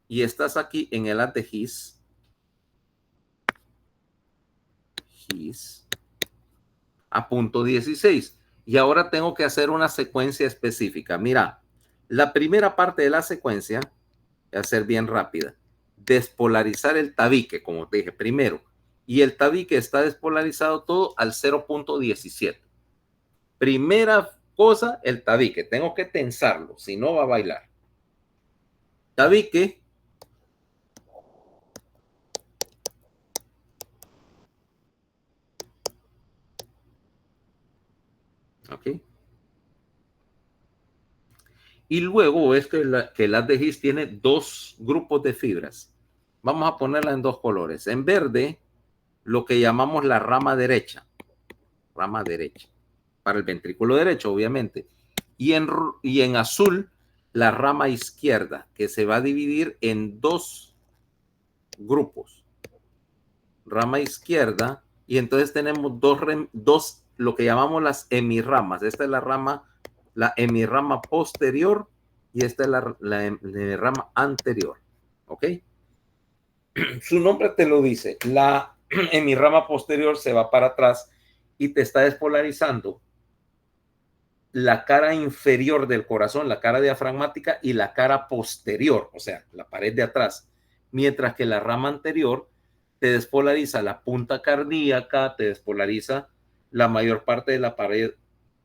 y estás aquí en el haz de His a .16. Y ahora tengo que hacer una secuencia específica. Mira, la primera parte de la secuencia va a ser bien rápida. Despolarizar el tabique, como te dije primero. Y el tabique está despolarizado todo al 0.17. Primera cosa, el tabique. Tengo que tensarlo, si no va a bailar. Tabique. Ok. Y luego es que el haz de His tiene dos grupos de fibras. Vamos a ponerla en dos colores. En verde, lo que llamamos la rama derecha. Rama derecha. Para el ventrículo derecho, obviamente. Y en azul, la rama izquierda, que se va a dividir en dos grupos. Rama izquierda. Y entonces tenemos dos, lo que llamamos las hemirramas. Esta es la hemirrama posterior y esta es la hemirrama anterior. ¿Ok? Su nombre te lo dice. La hemirrama posterior se va para atrás y te está despolarizando la cara inferior del corazón, la cara diafragmática, y la cara posterior, o sea, la pared de atrás. Mientras que la rama anterior te despolariza la punta cardíaca, te despolariza la mayor parte de la pared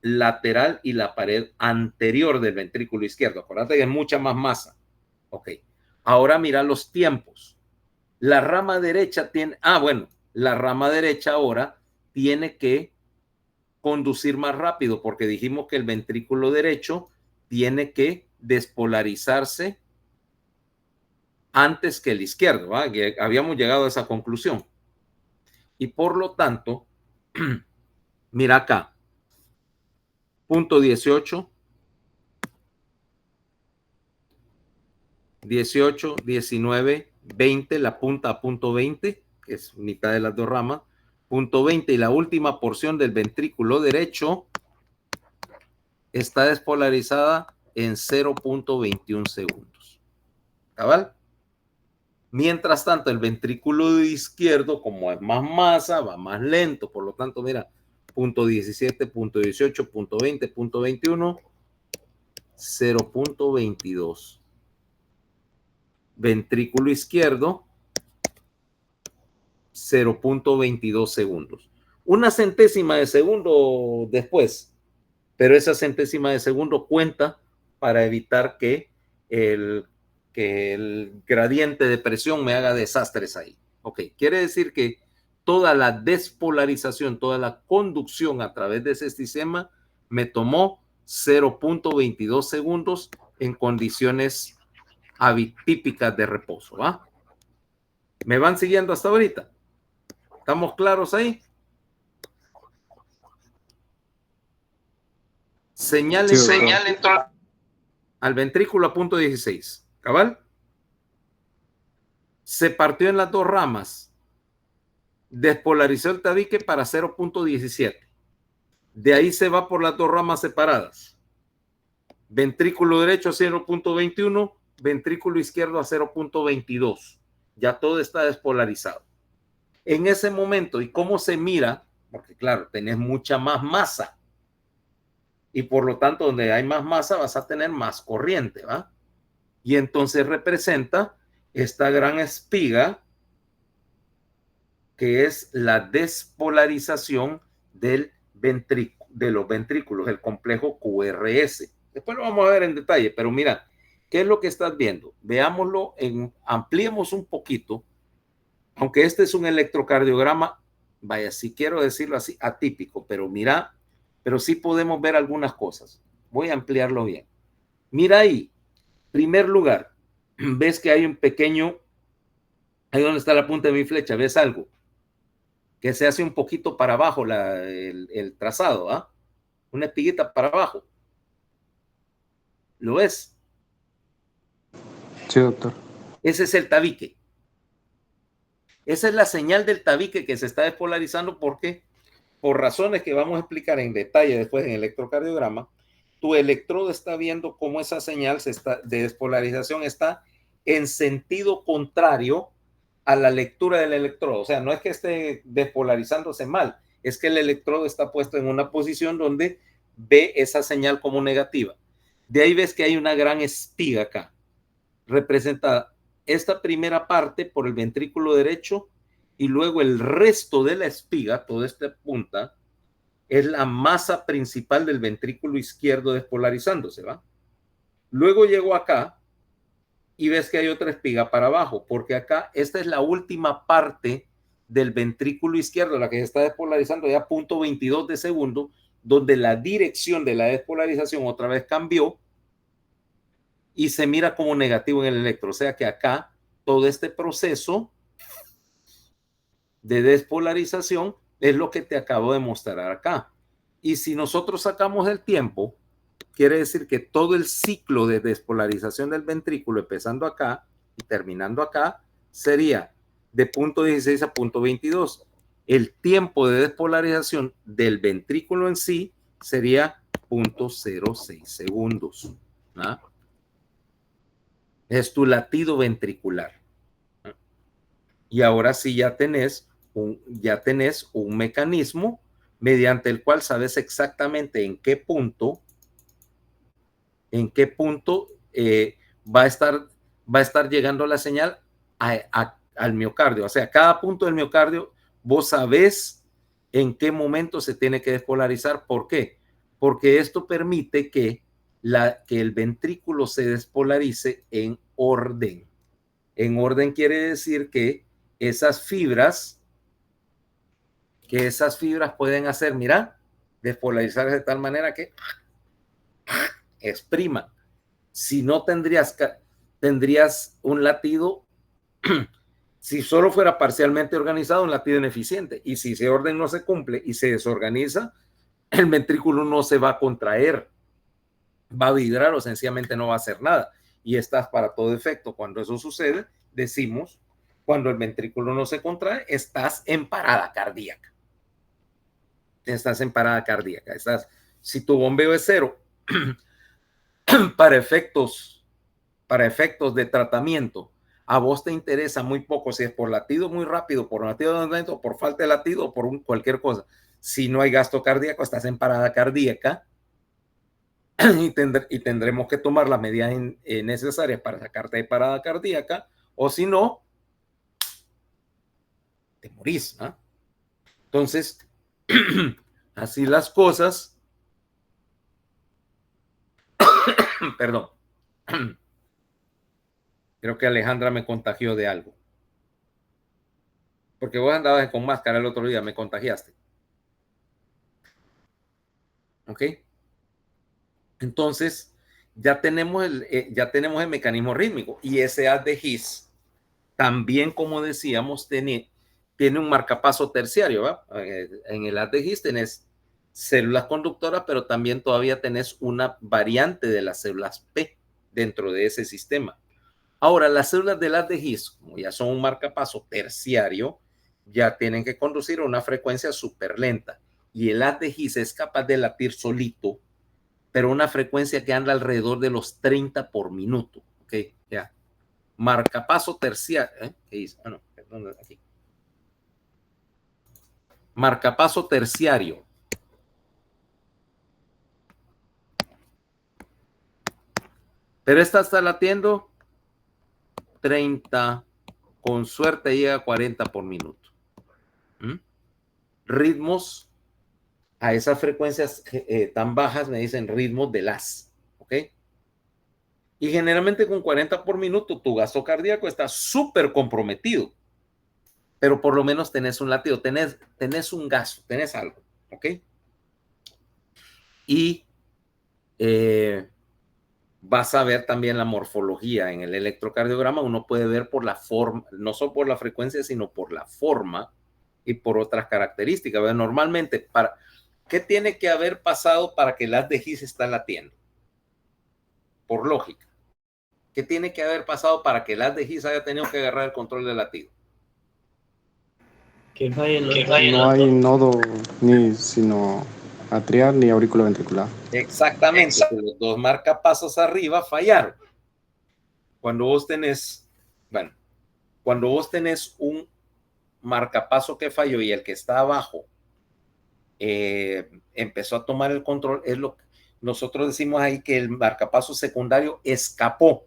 lateral y la pared anterior del ventrículo izquierdo. Acuérdate que es mucha más masa. Ok. Ahora mira los tiempos. La rama derecha tiene, la rama derecha ahora tiene que conducir más rápido, porque dijimos que el ventrículo derecho tiene que despolarizarse antes que el izquierdo, ¿va? Que habíamos llegado a esa conclusión. Y por lo tanto, mira acá, punto 18, 18, 19, 20, la punta a punto 20, que es mitad de las dos ramas, punto 20 y la última porción del ventrículo derecho está despolarizada en 0.21 segundos. ¿Cabal? Mientras tanto, el ventrículo izquierdo, como es más masa, va más lento. Por lo tanto, mira, punto 17, punto 18, punto 20, punto 21, 0.22. Ventrículo izquierdo, 0.22 segundos. Una centésima de segundo después, pero esa centésima de segundo cuenta para evitar que el gradiente de presión me haga desastres ahí. Ok, quiere decir que toda la despolarización, toda la conducción a través de ese sistema me tomó 0.22 segundos en condiciones atípicas de reposo, ¿va? ¿Me van siguiendo hasta ahorita? ¿Estamos claros ahí? Señalen al ventrículo a punto 16. ¿Cabal? Se partió en las dos ramas. Despolarizó el tabique para 0.17. De ahí se va por las dos ramas separadas. Ventrículo derecho a 0.21, ventrículo izquierdo a 0.22. Ya todo está despolarizado. En ese momento, ¿y cómo se mira? Porque claro, tenés mucha más masa. Y por lo tanto, donde hay más masa, vas a tener más corriente, ¿va? Y entonces representa esta gran espiga que es la despolarización de los ventrículos, el complejo QRS. Después lo vamos a ver en detalle, pero mira, ¿qué es lo que estás viendo? Veámoslo, ampliemos un poquito, aunque este es un electrocardiograma, vaya, si quiero decirlo así, atípico, pero mira, pero sí podemos ver algunas cosas. Voy a ampliarlo bien. Mira ahí, primer lugar, ves que hay un pequeño, ahí donde está la punta de mi flecha, ¿ves algo? Que se hace un poquito para abajo el trazado, ¿ah? una espiguita para abajo. ¿Lo ves? Sí, doctor. Ese es el tabique. Esa es la señal del tabique que se está despolarizando porque, por razones que vamos a explicar en detalle después en el electrocardiograma, tu electrodo está viendo cómo esa señal de despolarización está en sentido contrario a la lectura del electrodo. O sea, no es que esté despolarizándose mal, es que el electrodo está puesto en una posición donde ve esa señal como negativa. De ahí ves que hay una gran espiga acá, representada esta primera parte por el ventrículo derecho y luego el resto de la espiga, toda esta punta, es la masa principal del ventrículo izquierdo despolarizándose, ¿va? Luego llego acá y ves que hay otra espiga para abajo, porque acá esta es la última parte del ventrículo izquierdo, la que se está despolarizando ya a 0.22 de segundo, donde la dirección de la despolarización otra vez cambió y se mira como negativo en el electro. O sea que acá todo este proceso de despolarización es lo que te acabo de mostrar acá. Y si nosotros sacamos el tiempo, quiere decir que todo el ciclo de despolarización del ventrículo, empezando acá y terminando acá, sería de 0.16 a 0.22. El tiempo de despolarización del ventrículo en sí sería 0.06 segundos. ¿Ah? Es tu latido ventricular. Y ahora sí ya tenés un mecanismo mediante el cual sabes exactamente en qué punto va a estar llegando la señal al miocardio. O sea, cada punto del miocardio vos sabés en qué momento se tiene que despolarizar. ¿Por qué? Porque esto permite que el ventrículo se despolarice en orden. En orden quiere decir que esas fibras pueden hacer, mira, despolarizar de tal manera que expriman. Si no tendrías un latido, si solo fuera parcialmente organizado, un latido ineficiente. Y si ese orden no se cumple y se desorganiza, el ventrículo no se va a contraer, va a vibrar o sencillamente no va a hacer nada. Y estás para todo efecto. Cuando eso sucede, decimos, cuando el ventrículo no se contrae, estás en parada cardíaca. Estás en parada cardíaca. Si tu bombeo es cero, para efectos de tratamiento, a vos te interesa muy poco si es por latido muy rápido, por latido lento, por falta de latido o por cualquier cosa. Si no hay gasto cardíaco, estás en parada cardíaca y tendremos que tomar las medidas necesarias para sacarte de parada cardíaca, o si no, te morís, ¿eh? Entonces, así las cosas. Perdón. Creo que Alejandra me contagió de algo. Porque vos andabas con máscara el otro día, me contagiaste. ¿Ok? Entonces, ya tenemos el mecanismo rítmico. Y ese haz de His, también, como decíamos, tiene un marcapaso terciario, ¿va? En el haz de His tenés células conductoras, pero también todavía tenés una variante de las células P dentro de ese sistema. Ahora, las células del haz de His, como ya son un marcapaso terciario, ya tienen que conducir a una frecuencia súper lenta. Y el haz de His es capaz de latir solito, pero una frecuencia que anda alrededor de los 30 por minuto. ¿Ok? Ya. Marcapaso terciario. ¿Qué dice? Ah, no, perdón, aquí. Marcapaso terciario. Pero esta está latiendo 30, con suerte llega a 40 por minuto. Ritmos a esas frecuencias tan bajas me dicen ritmos de las, ¿ok? Y generalmente con 40 por minuto tu gasto cardíaco está súper comprometido, pero por lo menos tenés un latido, tenés un gasto, tenés algo, ¿ok? Y vas a ver también la morfología en el electrocardiograma. Uno puede ver por la forma, no solo por la frecuencia, sino por la forma y por otras características. Normalmente, ¿Qué tiene que haber pasado para que el haz de His está latiendo? Por lógica. ¿Qué tiene que haber pasado para que el haz de His haya tenido que agarrar el control del latido? Que fallen los No hay nodo ni sino atrial ni auriculoventricular. Exactamente. Los dos marcapasos arriba fallaron. Cuando vos tenés un marcapaso que falló y el que está abajo empezó a tomar el control, es lo que nosotros decimos ahí, que el marcapaso secundario escapó,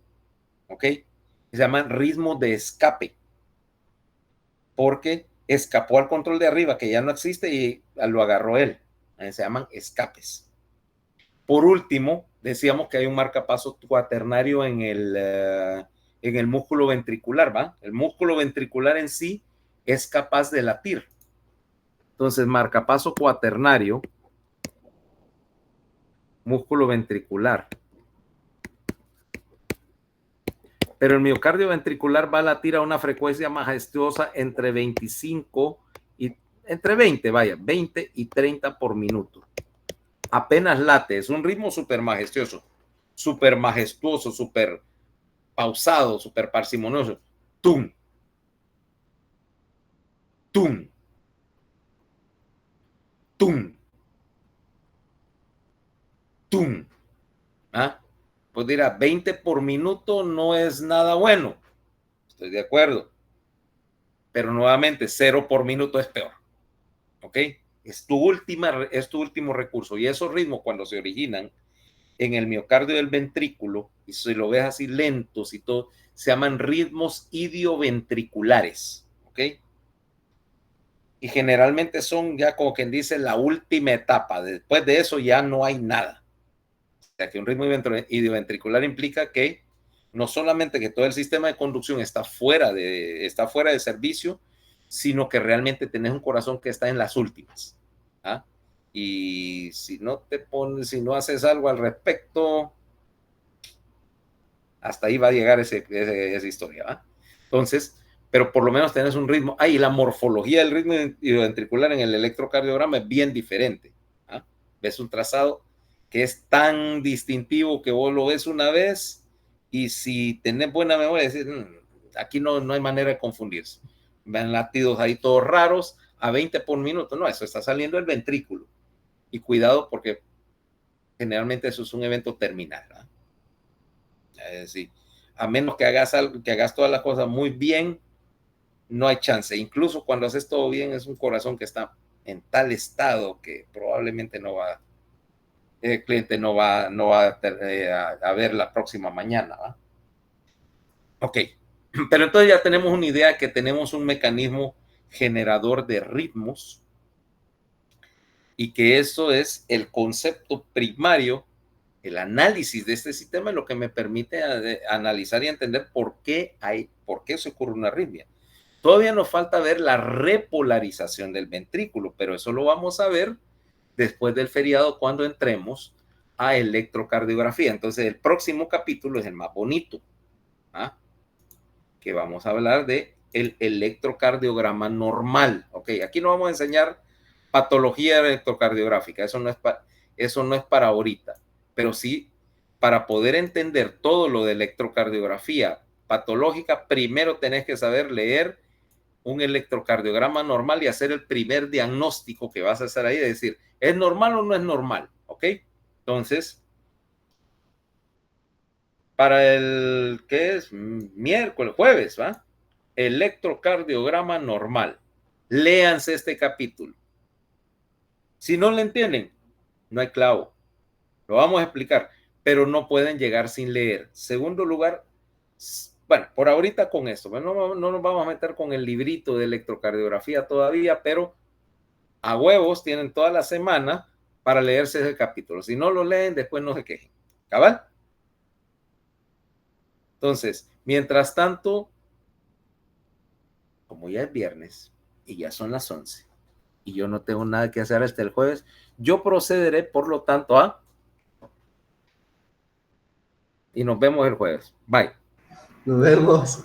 ¿ok? Se llaman ritmos de escape, porque escapó al control de arriba, que ya no existe, y lo agarró él. Se llaman escapes. Por último, decíamos que hay un marcapaso cuaternario en el músculo ventricular, ¿va? El músculo ventricular en sí es capaz de latir. Entonces, marcapaso cuaternario, músculo ventricular. Pero el miocardio ventricular va a latir a una frecuencia majestuosa entre 25 y entre 20 y 30 por minuto. Apenas late, es un ritmo súper majestuoso, súper pausado, súper parsimonioso. Tum, tum, tum, tum. ¿Ah? Pues dirá, 20 por minuto no es nada bueno. Estoy de acuerdo. Pero nuevamente, 0 por minuto es peor. ¿Ok? Es tu último recurso. Y esos ritmos, cuando se originan en el miocardio del ventrículo, y si lo ves así lentos y todo, se llaman ritmos idioventriculares. ¿Ok? Y generalmente son ya, como quien dice, la última etapa. Después de eso ya no hay nada. O sea, que un ritmo idioventricular implica que no solamente que todo el sistema de conducción está fuera de servicio, sino que realmente tenés un corazón que está en las últimas. ¿Ah? Y si no haces algo al respecto, hasta ahí va a llegar esa historia. ¿Ah? Entonces, pero por lo menos tenés un ritmo. Y la morfología del ritmo idioventricular en el electrocardiograma es bien diferente. ¿Ah? Ves un trazado que es tan distintivo que vos lo ves una vez, y si tenés buena memoria, decís, aquí no hay manera de confundirse. Ven latidos ahí todos raros, a 20 por minuto. No, eso está saliendo del ventrículo. Y cuidado, porque generalmente eso es un evento terminal. ¿Ah? Es decir, a menos que hagas todas las cosas muy bien, no hay chance. Incluso cuando haces todo bien, es un corazón que está en tal estado que probablemente el cliente no va a ver la próxima mañana. ¿Va? Ok, pero entonces ya tenemos una idea que tenemos un mecanismo generador de ritmos, y que eso es el concepto primario. El análisis de este sistema es lo que me permite analizar y entender por qué se ocurre una arritmia. Todavía nos falta ver la repolarización del ventrículo, pero eso lo vamos a ver después del feriado, cuando entremos a electrocardiografía. Entonces, el próximo capítulo es el más bonito, ¿ah? Que vamos a hablar de el electrocardiograma normal. Ok, aquí no vamos a enseñar patología electrocardiográfica, eso no es para ahorita, pero sí para poder entender todo lo de electrocardiografía patológica. Primero tenés que saber leer un electrocardiograma normal y hacer el primer diagnóstico que vas a hacer ahí, de decir, ¿es normal o no es normal? ¿Ok? Entonces, para el, ¿qué es? Jueves, ¿va? Electrocardiograma normal. Léanse este capítulo. Si no lo entienden, no hay clavo. Lo vamos a explicar, pero no pueden llegar sin leer. Segundo lugar, bueno, por ahorita con esto, no nos vamos a meter con el librito de electrocardiografía todavía, pero a huevos tienen toda la semana para leerse ese capítulo. Si no lo leen, después no se quejen. ¿Cabal? Entonces, mientras tanto, como ya es viernes y ya son las 11 y yo no tengo nada que hacer hasta el jueves, yo procederé, por lo tanto, y nos vemos el jueves. Bye. Nos vemos.